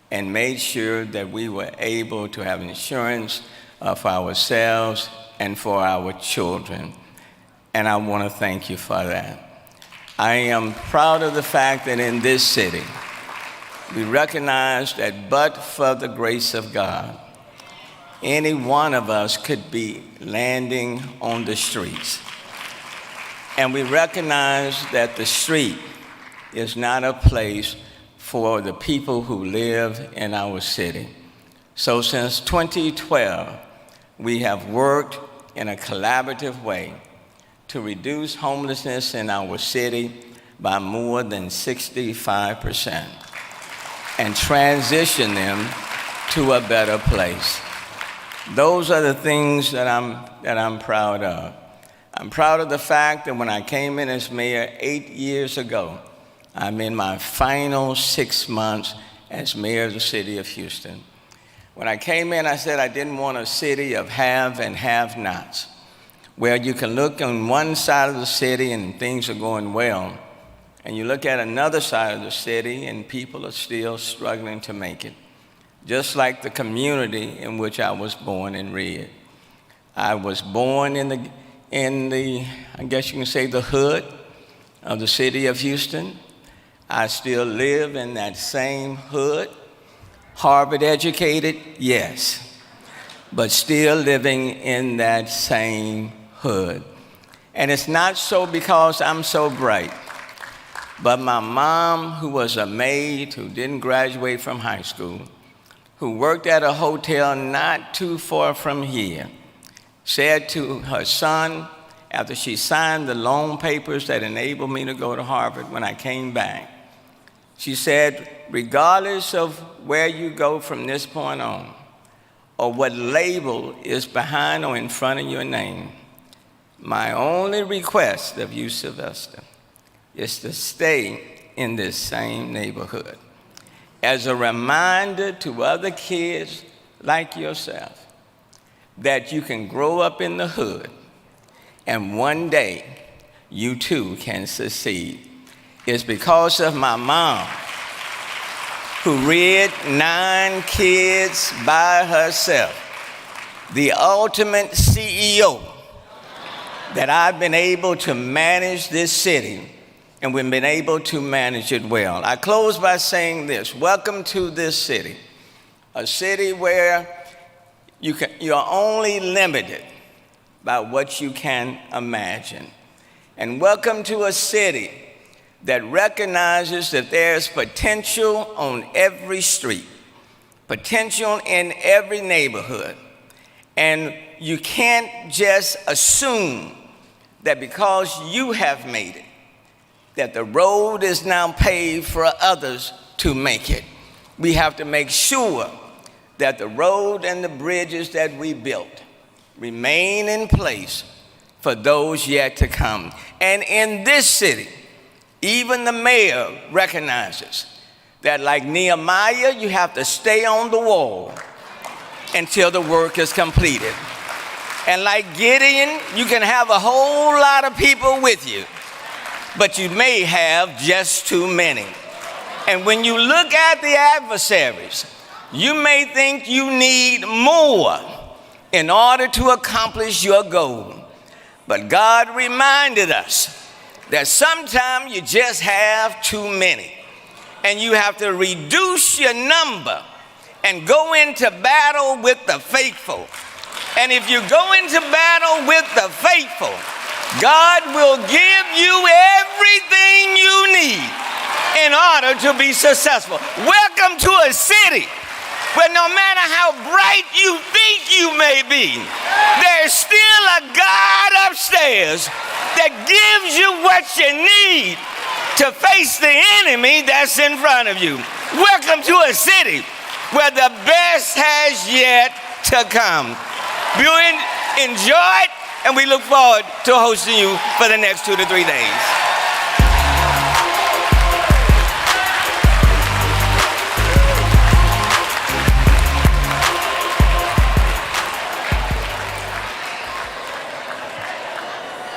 and made sure that we were able to have insurance for ourselves and for our children. And I want to thank you for that. I am proud of the fact that in this city, we recognize that but for the grace of God, any one of us could be landing on the streets. And we recognize that the street is not a place for the people who live in our city. So since 2012, we have worked in a collaborative way to reduce homelessness in our city by more than 65% and transition them to a better place. Those are the things that I'm proud of. I'm proud of the fact that when I came in as mayor 8 years ago, I'm in my final 6 months as mayor of the city of Houston. When I came in, I said I didn't want a city of have and have-nots, where you can look on one side of the city and things are going well, and you look at another side of the city and people are still struggling to make it, just like the community in which I was born and reared. I was born in the, I guess you can say, the hood of the city of Houston. I still live in that same hood. Harvard educated, yes, but still living in that same hood. And it's not so because I'm so bright, but my mom, who was a maid who didn't graduate from high school, who worked at a hotel not too far from here, said to her son, after she signed the loan papers that enabled me to go to Harvard when I came back, she said, regardless of where you go from this point on, or what label is behind or in front of your name, my only request of you, Sylvester, is to stay in this same neighborhood as a reminder to other kids like yourself that you can grow up in the hood and one day you too can succeed. It's because of my mom, who reared 9 kids by herself, the ultimate CEO, that I've been able to manage this city, and we've been able to manage it well. I close by saying this: welcome to this city, a city where you're only limited by what you can imagine. And welcome to a city that recognizes that there's potential on every street, potential in every neighborhood. And you can't just assume that because you have made it, that the road is now paved for others to make it. We have to make sure that the road and the bridges that we built remain in place for those yet to come. And in this city, even the mayor recognizes that, like Nehemiah, you have to stay on the wall until the work is completed. And like Gideon, you can have a whole lot of people with you, but you may have just too many. And when you look at the adversaries, you may think you need more in order to accomplish your goal. But God reminded us that sometimes you just have too many, and you have to reduce your number and go into battle with the faithful. And if you go into battle with the faithful, God will give you everything you need in order to be successful. Welcome to a city where no matter how bright you think you may be, there's still a God upstairs that gives you what you need to face the enemy that's in front of you. Welcome to a city where the best has yet to come. You enjoy it, and we look forward to hosting you for the next 2 to 3 days.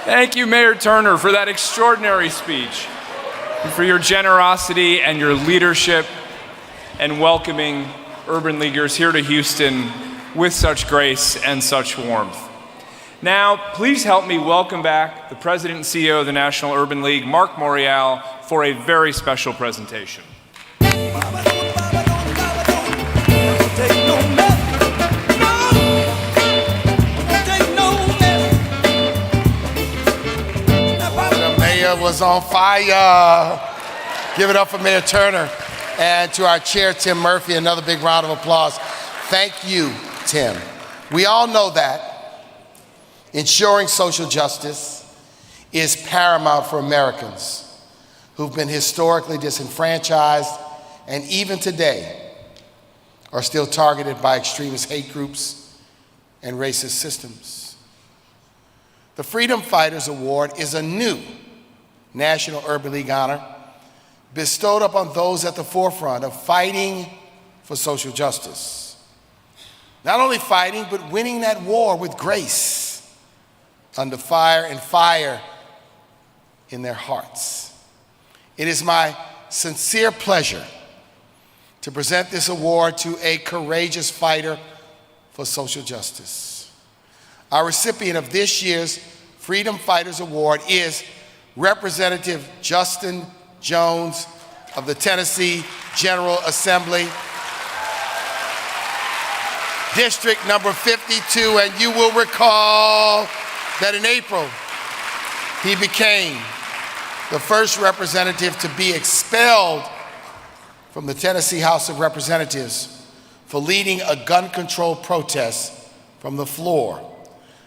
Thank you, Mayor Turner, for that extraordinary speech, and for your generosity and your leadership and welcoming Urban Leaguers here to Houston with such grace and such warmth. Now, please help me welcome back the President and CEO of the National Urban League, Marc Morial, for a very special presentation. The mayor was on fire. Give it up for Mayor Turner. And to our chair, Tim Murphy, another big round of applause. Thank you, Tim. We all know that ensuring social justice is paramount for Americans who've been historically disenfranchised and even today are still targeted by extremist hate groups and racist systems. The Freedom Fighters Award is a new National Urban League honor bestowed upon those at the forefront of fighting for social justice. Not only fighting, but winning that war with grace, under fire and fire in their hearts. It is my sincere pleasure to present this award to a courageous fighter for social justice. Our recipient of this year's Freedom Fighters Award is Representative Justin Jones of the Tennessee General Assembly, District number 52, and you will recall that in April, he became the first representative to be expelled from the Tennessee House of Representatives for leading a gun control protest from the floor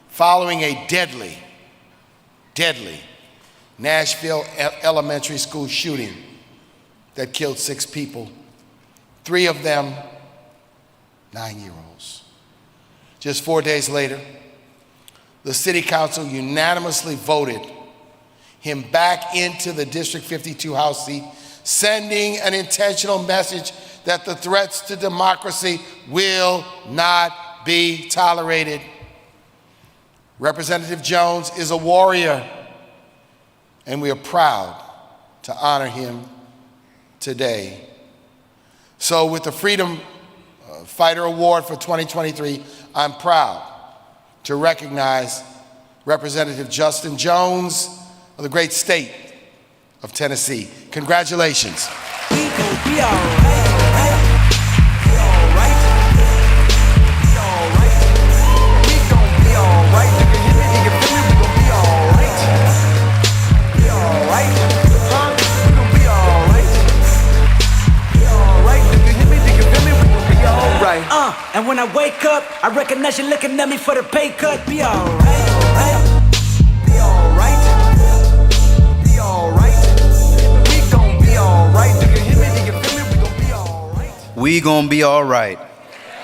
following a deadly Nashville elementary school shooting that killed 6 people, 3 of them 9-year-olds. Just 4 days later, the City Council unanimously voted him back into the District 52 House seat, sending an intentional message that the threats to democracy will not be tolerated. Representative Jones is a warrior, and we are proud to honor him today. So with the Freedom Fighter Award for 2023, I'm proud to recognize Representative Justin Jones of the great state of Tennessee. Congratulations. We gon' be alright. We alright. We alright. We gon' be alright. You can hear me, you can feel me. We gon' be alright. We alright. Huh? We gon' be alright. We alright. You can hear me, you can feel me. We gon' be alright. And when I wake up, I recognize you looking at me for the pay cut. Be alright. Be alright. Be alright. We gon' be alright. You can hear me, you can feel me. We gon' be alright. We gonna be all right.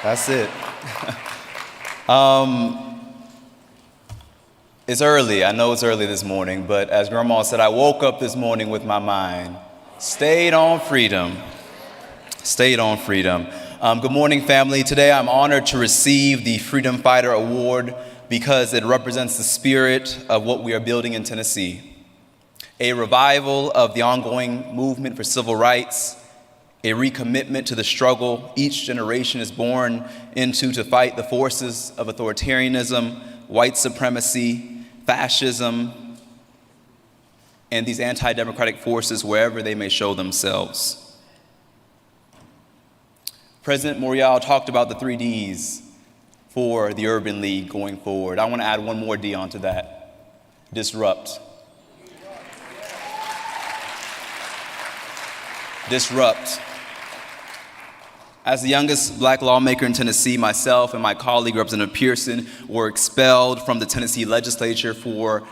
That's it. It's early. I know it's early this morning, but as Grandma said, I woke up this morning with my mind stayed on freedom Stayed on freedom. Good morning, family. Today I'm honored to receive the Freedom Fighter Award because it represents the spirit of what we are building in Tennessee. A revival of the ongoing movement for civil rights, a recommitment to the struggle each generation is born into to fight the forces of authoritarianism, white supremacy, fascism, and these anti-democratic forces wherever they may show themselves. President Morial talked about the 3 Ds for the Urban League going forward. I want to add one more D onto that: disrupt. Disrupt. As the youngest black lawmaker in Tennessee, myself and my colleague, Representative Pearson, were expelled from the Tennessee legislature for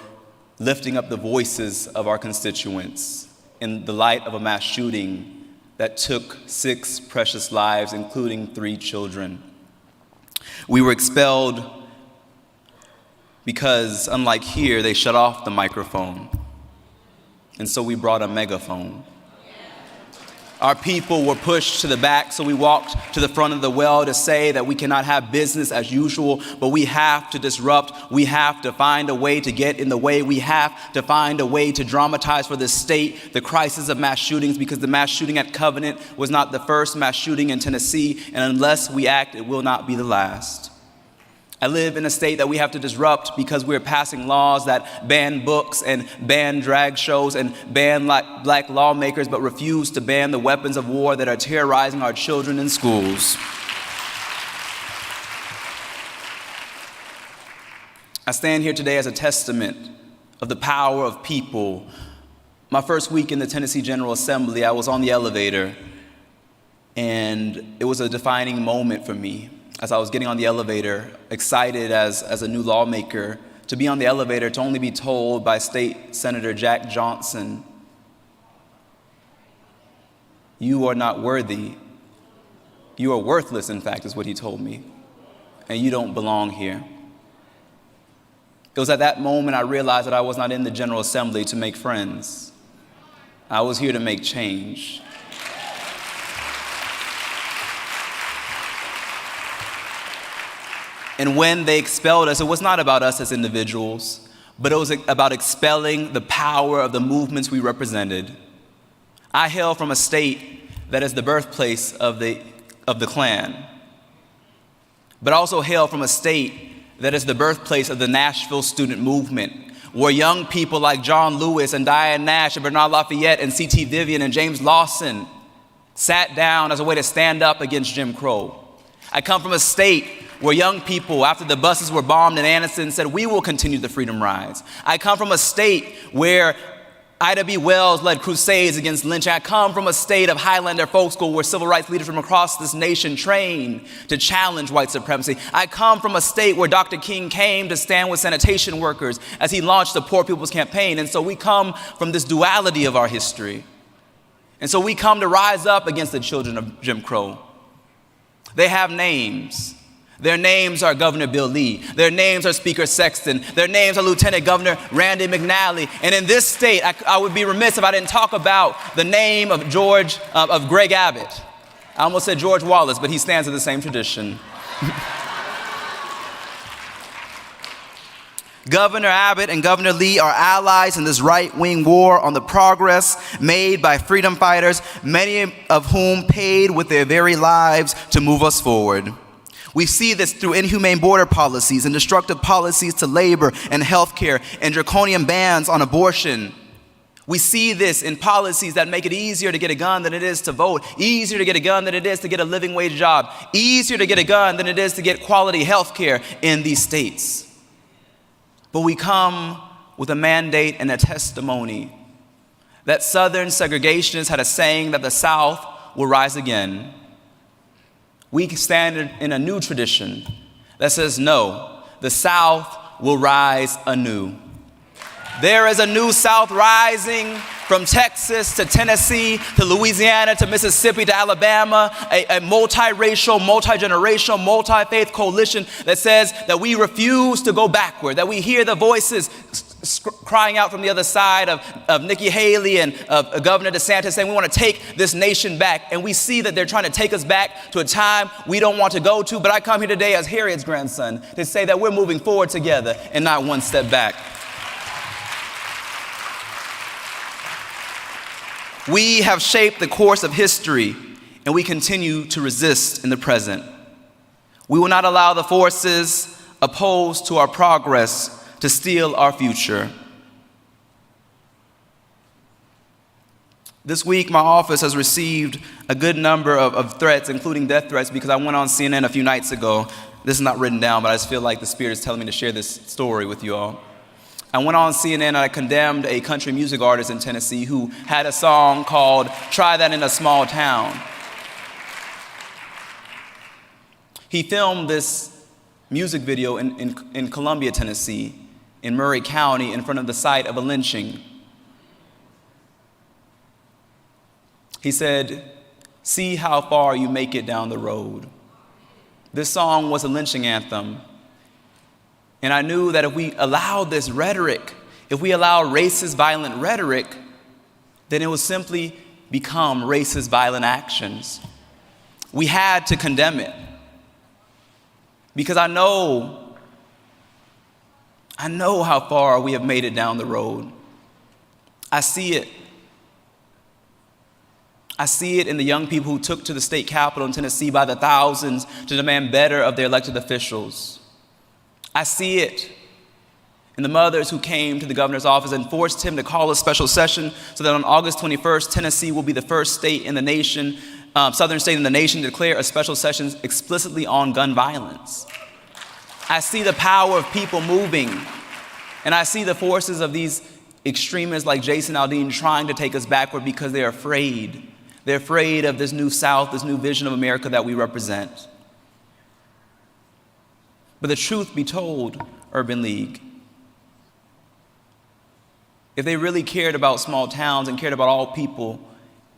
lifting up the voices of our constituents in the light of a mass shooting that took 6 precious lives, including 3 children. We were expelled because, unlike here, they shut off the microphone. And so we brought a megaphone. Our people were pushed to the back, so we walked to the front of the well to say that we cannot have business as usual, but we have to disrupt. We have to find a way to get in the way. We have to find a way to dramatize for the state the crisis of mass shootings, because the mass shooting at Covenant was not the first mass shooting in Tennessee, and unless we act, it will not be the last. I live in a state that we have to disrupt because we're passing laws that ban books and ban drag shows and ban black lawmakers, but refuse to ban the weapons of war that are terrorizing our children in schools. I stand here today as a testament of the power of people. My first week in the Tennessee General Assembly, I was on the elevator, and it was a defining moment for me. As I was getting on the elevator, excited as a new lawmaker, to be on the elevator, to only be told by State Senator Jack Johnson, "You are not worthy. You are worthless," in fact, is what he told me, "and you don't belong here." It was at that moment I realized that I was not in the General Assembly to make friends. I was here to make change. And when they expelled us, it was not about us as individuals, but it was about expelling the power of the movements we represented. I hail from a state that is the birthplace of the Klan, but I also hail from a state that is the birthplace of the Nashville student movement, where young people like John Lewis and Diane Nash and Bernard Lafayette and C.T. Vivian and James Lawson sat down as a way to stand up against Jim Crow. I come from a state where young people, after the buses were bombed in Anniston, said, "We will continue the freedom rides." I come from a state where Ida B. Wells led crusades against lynching. I come from a state of Highlander Folk School where civil rights leaders from across this nation trained to challenge white supremacy. I come from a state where Dr. King came to stand with sanitation workers as he launched the Poor People's Campaign. And so we come from this duality of our history. And so we come to rise up against the children of Jim Crow. They have names. Their names are Governor Bill Lee. Their names are Speaker Sexton. Their names are Lieutenant Governor Randy McNally. And in this state, I would be remiss if I didn't talk about the name of Greg Abbott. I almost said George Wallace, but he stands in the same tradition. Governor Abbott and Governor Lee are allies in this right-wing war on the progress made by freedom fighters, many of whom paid with their very lives to move us forward. We see this through inhumane border policies and destructive policies to labor and healthcare and draconian bans on abortion. We see this in policies that make it easier to get a gun than it is to vote, easier to get a gun than it is to get a living wage job, easier to get a gun than it is to get quality healthcare in these states. But we come with a mandate and a testimony that Southern segregationists had a saying that the South will rise again. We stand in a new tradition that says, no, the South will rise anew. There is a new South rising from Texas to Tennessee to Louisiana to Mississippi to Alabama, a multiracial, multi-generational, multi-faith coalition that says that we refuse to go backward, that we hear the voices crying out from the other side of Nikki Haley and of Governor DeSantis saying we want to take this nation back. And we see that they're trying to take us back to a time we don't want to go to. But I come here today as Harriet's grandson to say that we're moving forward together and not one step back. We have shaped the course of history, and we continue to resist in the present. We will not allow the forces opposed to our progress to steal our future. This week, my office has received a good number of threats, including death threats, because I went on CNN a few nights ago. This is not written down, but I just feel like the Spirit is telling me to share this story with you all. I went on CNN and I condemned a country music artist in Tennessee who had a song called "Try That in a Small Town." He filmed this music video in Columbia, Tennessee, in Murray County, in front of the site of a lynching. He said, "See how far you make it down the road." This song was a lynching anthem. And I knew that if we allowed this rhetoric, if we allow racist, violent rhetoric, then it would simply become racist, violent actions. We had to condemn it. Because I know how far we have made it down the road. I see it. I see it in the young people who took to the state capitol in Tennessee by the thousands to demand better of their elected officials. I see it in the mothers who came to the governor's office and forced him to call a special session so that on August 21st, Tennessee will be the first state in the nation, southern state in the nation, to declare a special session explicitly on gun violence. I see the power of people moving, and I see the forces of these extremists like Jason Aldean trying to take us backward because they're afraid. They're afraid of this new South, this new vision of America that we represent. But the truth be told, Urban League, if they really cared about small towns and cared about all people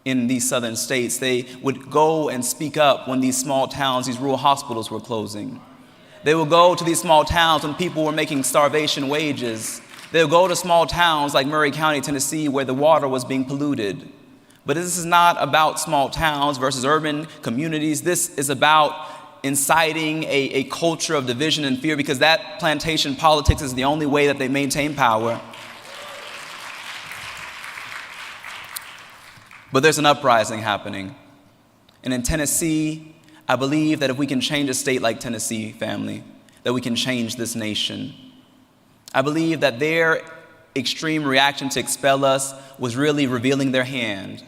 in these southern states, they would go and speak up when these small towns, these rural hospitals were closing. They would go to these small towns when people were making starvation wages. They would go to small towns like Murray County, Tennessee, where the water was being polluted. But this is not about small towns versus urban communities. This is about inciting a culture of division and fear, because that plantation politics is the only way that they maintain power. But there's an uprising happening. And in Tennessee, I believe that if we can change a state like Tennessee, family, that we can change this nation. I believe that their extreme reaction to expel us was really revealing their hand.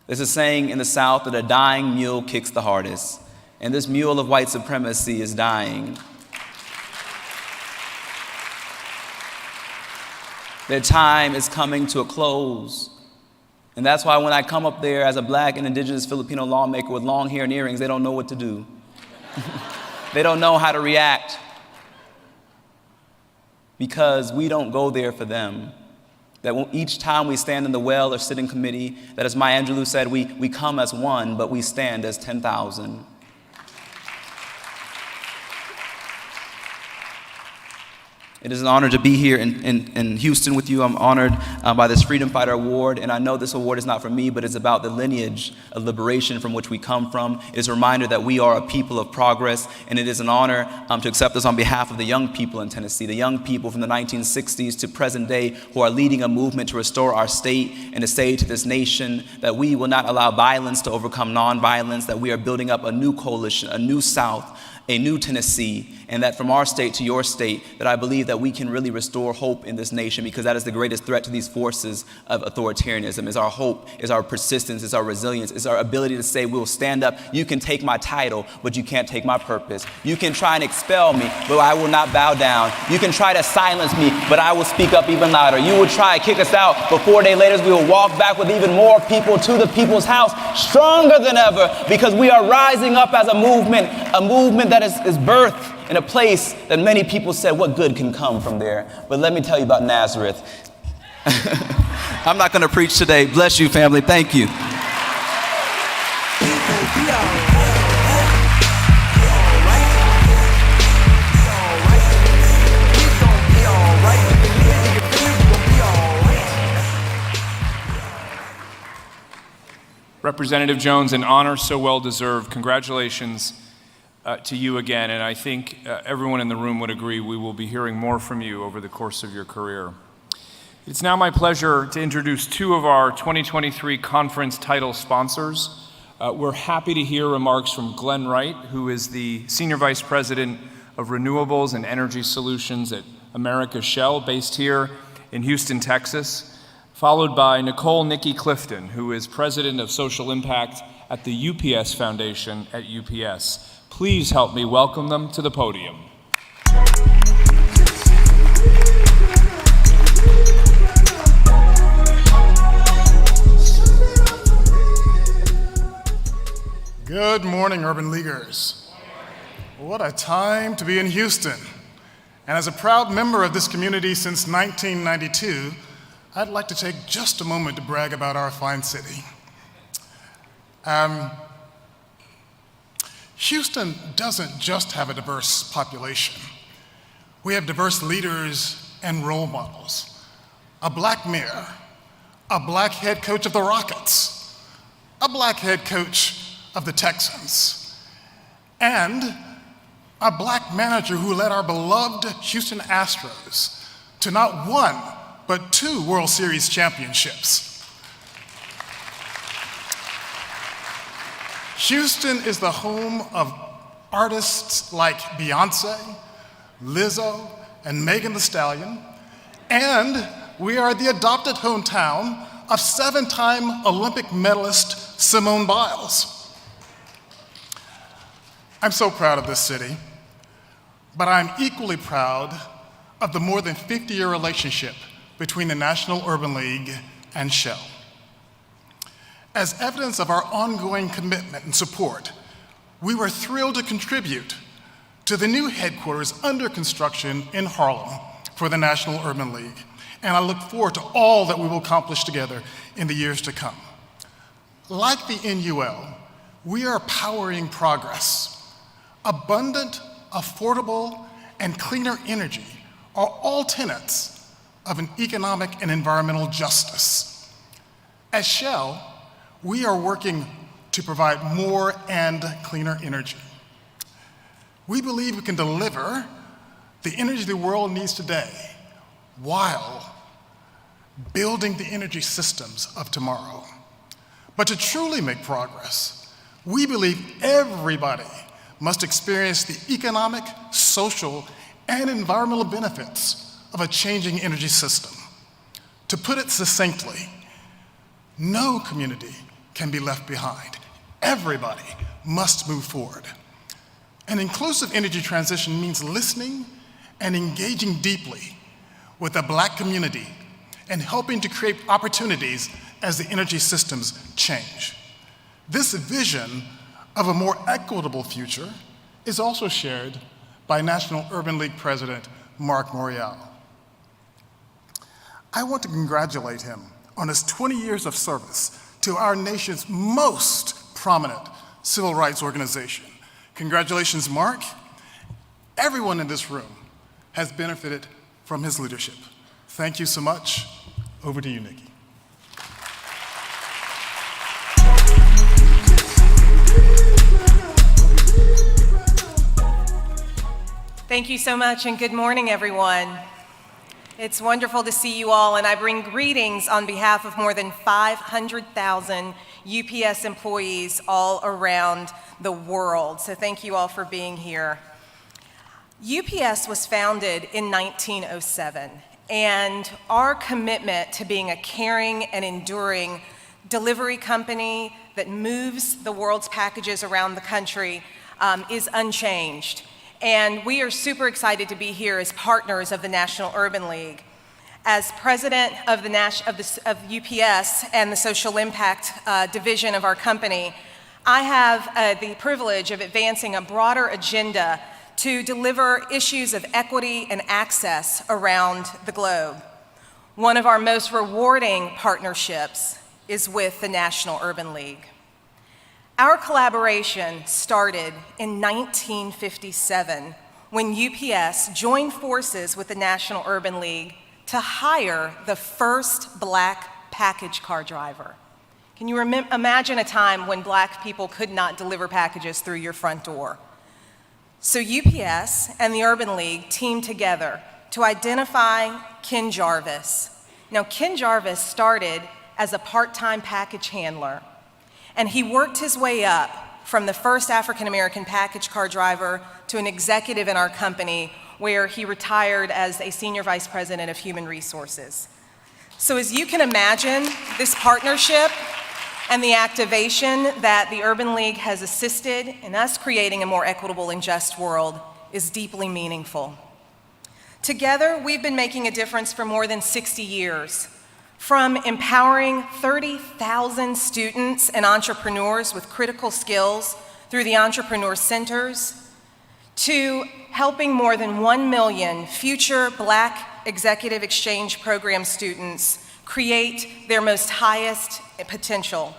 There's a saying in the South that a dying mule kicks the hardest, and this mule of white supremacy is dying. Their time is coming to a close. And that's why when I come up there as a black and indigenous Filipino lawmaker with long hair and earrings, they don't know what to do. They don't know how to react, because we don't go there for them. That each time we stand in the well or sit in committee, that as Maya Angelou said, we come as one, but we stand as 10,000. It is an honor to be here in Houston with you. I'm honored by this Freedom Fighter Award, and I know this award is not for me, but it's about the lineage of liberation from which we come from. It is a reminder that we are a people of progress, and it is an honor to accept this on behalf of the young people in Tennessee, the young people from the 1960s to present day who are leading a movement to restore our state and to say to this nation that we will not allow violence to overcome nonviolence, that we are building up a new coalition, a new South, a new Tennessee, and that from our state to your state, that I believe that we can really restore hope in this nation, because that is the greatest threat to these forces of authoritarianism, is our hope, is our persistence, is our resilience, is our ability to say we'll stand up. You can take my title, but you can't take my purpose. You can try and expel me, but I will not bow down. You can try to silence me, but I will speak up even louder. You will try to kick us out, but 4 days later we will walk back with even more people to the people's house, stronger than ever, because we are rising up as a movement that is birthed in a place that many people said, what good can come from there? But let me tell you about Nazareth. I'm not going to preach today. Bless you, family. Thank you. Representative Jones, an honor so well deserved. Congratulations to you again, and I think everyone in the room would agree we will be hearing more from you over the course of your career. It's now my pleasure to introduce two of our 2023 conference title sponsors. We're happy to hear remarks from Glenn Wright, who is the Senior Vice President of Renewables and Energy Solutions at America Shell, based here in Houston, Texas, followed by Nicole Nikki Clifton, who is President of Social Impact at the UPS Foundation at UPS. Please help me welcome them to the podium. Good morning, Urban Leaguers. What a time to be in Houston. And as a proud member of this community since 1992, I'd like to take just a moment to brag about our fine city. Houston doesn't just have a diverse population. We have diverse leaders and role models. A black mayor, a black head coach of the Rockets, a black head coach of the Texans, and a black manager who led our beloved Houston Astros to not one, but 2 World Series championships. Houston is the home of artists like Beyonce, Lizzo, and Megan Thee Stallion, and we are the adopted hometown of 7-time Olympic medalist Simone Biles. I'm so proud of this city, but I'm equally proud of the more than 50-year relationship between the National Urban League and Shell. As evidence of our ongoing commitment and support, we were thrilled to contribute to the new headquarters under construction in Harlem for the National Urban League, and I look forward to all that we will accomplish together in the years to come. Like the NUL, we are powering progress. Abundant, affordable, and cleaner energy are all tenets of an economic and environmental justice. As Shell, we are working to provide more and cleaner energy. We believe we can deliver the energy the world needs today while building the energy systems of tomorrow. But to truly make progress, we believe everybody must experience the economic, social, and environmental benefits of a changing energy system. To put it succinctly, no community can be left behind. Everybody must move forward. An inclusive energy transition means listening and engaging deeply with the Black community and helping to create opportunities as the energy systems change. This vision of a more equitable future is also shared by National Urban League President Marc Morial. I want to congratulate him on his 20 years of service to our nation's most prominent civil rights organization. Congratulations, Marc. Everyone in this room has benefited from his leadership. Thank you so much. Over to you, Nikki. Thank you so much, and good morning, everyone. It's wonderful to see you all, and I bring greetings on behalf of more than 500,000 UPS employees all around the world. So thank you all for being here. UPS was founded in 1907, and our commitment to being a caring and enduring delivery company that moves the world's packages around the country is unchanged. And we are super excited to be here as partners of the National Urban League. As president of UPS and the Social Impact division of our company, I have the privilege of advancing a broader agenda to deliver issues of equity and access around the globe. One of our most rewarding partnerships is with the National Urban League. Our collaboration started in 1957 when UPS joined forces with the National Urban League to hire the first Black package car driver. Can you imagine a time when Black people could not deliver packages through your front door? So UPS and the Urban League teamed together to identify Ken Jarvis. Now, Ken Jarvis started as a part-time package handler, and he worked his way up from the first African-American package car driver to an executive in our company, where he retired as a senior vice president of human resources. So as you can imagine, this partnership and the activation that the Urban League has assisted in us creating a more equitable and just world is deeply meaningful. Together, we've been making a difference for more than 60 years, from empowering 30,000 students and entrepreneurs with critical skills through the Entrepreneur Centers, to helping more than 1 million future Black Executive Exchange Program students create their most highest potential.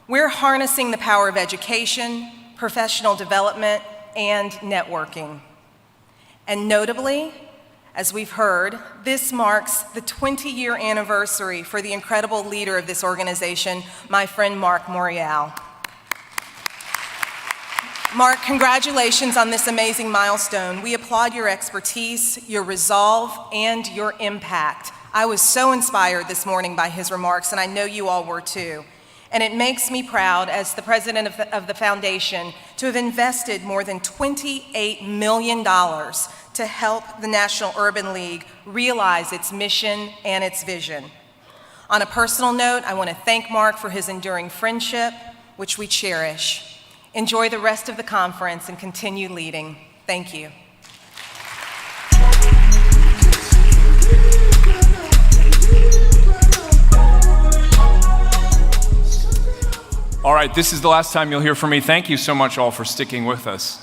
We're harnessing the power of education, professional development, and networking. And notably, as we've heard, this marks the 20-year anniversary for the incredible leader of this organization, my friend Marc Morial. Marc, congratulations on this amazing milestone. We applaud your expertise, your resolve, and your impact. I was so inspired this morning by his remarks, and I know you all were too. And it makes me proud, as the president of the foundation, to have invested more than $28 million to help the National Urban League realize its mission and its vision. On a personal note, I want to thank Marc for his enduring friendship, which we cherish. Enjoy the rest of the conference and continue leading. Thank you. All right, this is the last time you'll hear from me. Thank you so much all for sticking with us.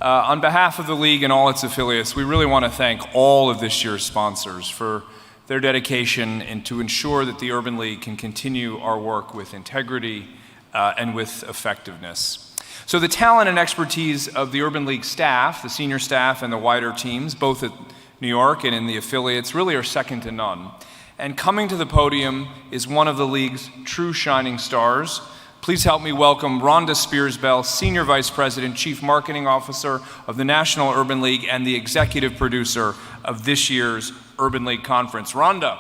On behalf of the League and all its affiliates, we really want to thank all of this year's sponsors for their dedication and to ensure that the Urban League can continue our work with integrity and with effectiveness. So the talent and expertise of the Urban League staff, the senior staff and the wider teams, both at New York and in the affiliates, really are second to none. And coming to the podium is one of the League's true shining stars. Please help me welcome Rhonda Spears-Bell, Senior Vice President, Chief Marketing Officer of the National Urban League and the Executive Producer of this year's Urban League Conference. Rhonda.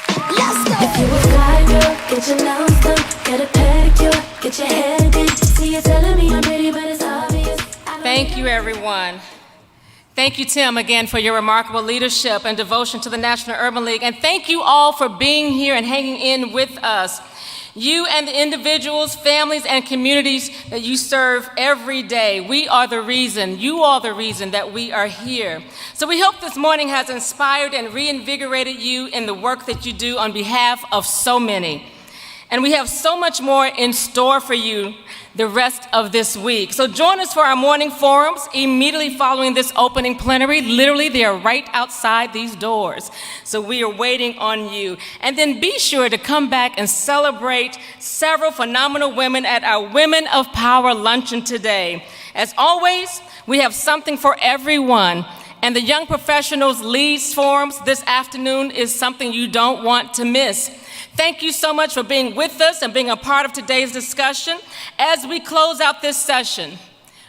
Let's go. If you a fly girl, get your nails done, get a pedicure, get your hair did. See you telling me I'm pretty, but it's obvious. Thank you, everyone. Thank you, Tim, again, for your remarkable leadership and devotion to the National Urban League. And thank you all for being here and hanging in with us. You and the individuals, families, and communities that you serve every day, we are the reason, you are the reason that we are here. So we hope this morning has inspired and reinvigorated you in the work that you do on behalf of so many. And we have so much more in store for you the rest of this week. So join us for our morning forums immediately following this opening plenary. Literally, they are right outside these doors. So we are waiting on you. And then be sure to come back and celebrate several phenomenal women at our Women of Power luncheon today. As always, we have something for everyone. And the Young Professionals Leads Forums this afternoon is something you don't want to miss. Thank you so much for being with us and being a part of today's discussion. As we close out this session,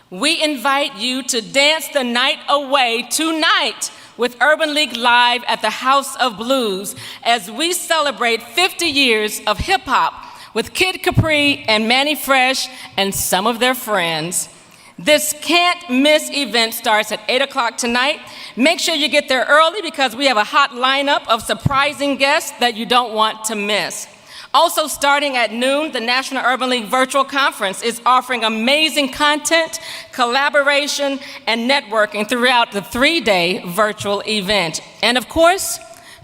we invite you to dance the night away tonight with Urban League Live at the House of Blues as we celebrate 50 years of hip hop with Kid Capri and Manny Fresh and some of their friends. This can't miss event starts at 8 o'clock tonight. Make sure you get there early because we have a hot lineup of surprising guests that you don't want to miss. Also starting at noon, the National Urban League Virtual Conference is offering amazing content, collaboration, and networking throughout the 3-day virtual event. And of course,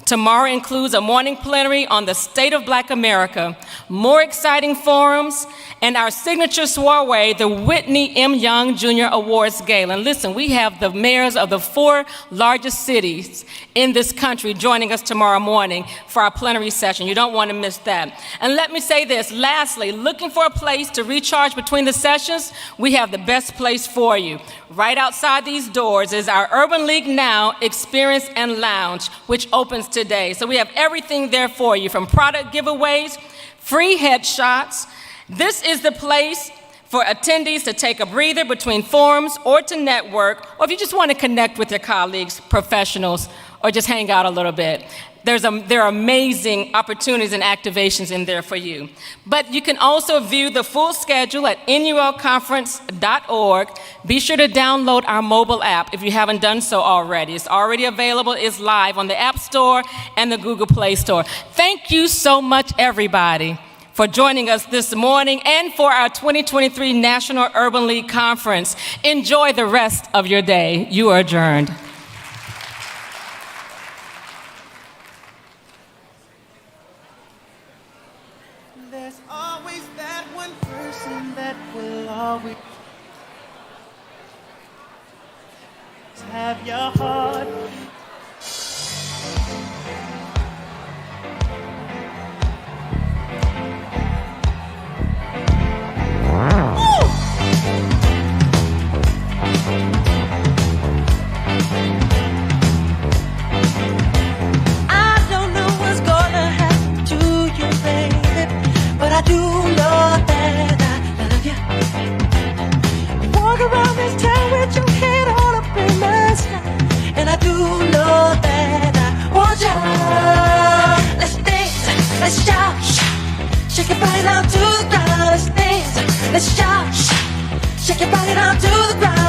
tomorrow includes a morning plenary on the state of Black America, more exciting forums, and our signature soiree, the Whitney M. Young Jr. Awards Gala. And listen, we have the mayors of the 4 largest cities in this country joining us tomorrow morning for our plenary session. You don't want to miss that. And let me say this, lastly, looking for a place to recharge between the sessions, we have the best place for you. Right outside these doors is our Urban League Now Experience and Lounge, which opens today. So we have everything there for you, from product giveaways, free headshots. This is the place for attendees to take a breather between forums or to network, or if you just want to connect with your colleagues, professionals, or just hang out a little bit. There are amazing opportunities and activations in there for you. But you can also view the full schedule at nulconference.org. Be sure to download our mobile app if you haven't done so already. It's already available. It's live on the App Store and the Google Play Store. Thank you so much, everybody, for joining us this morning and for our 2023 National Urban League Conference. Enjoy the rest of your day. You are adjourned. There's always that one person that will always have your heart. I don't know what's gonna happen to you, baby, but I do know that I love you. Walk around this town with your head all up in the sky, and I do know that I want you. Let's dance, let's shout, shake your body down to the ground. Let's dance, let's shout, shake your body down to the ground.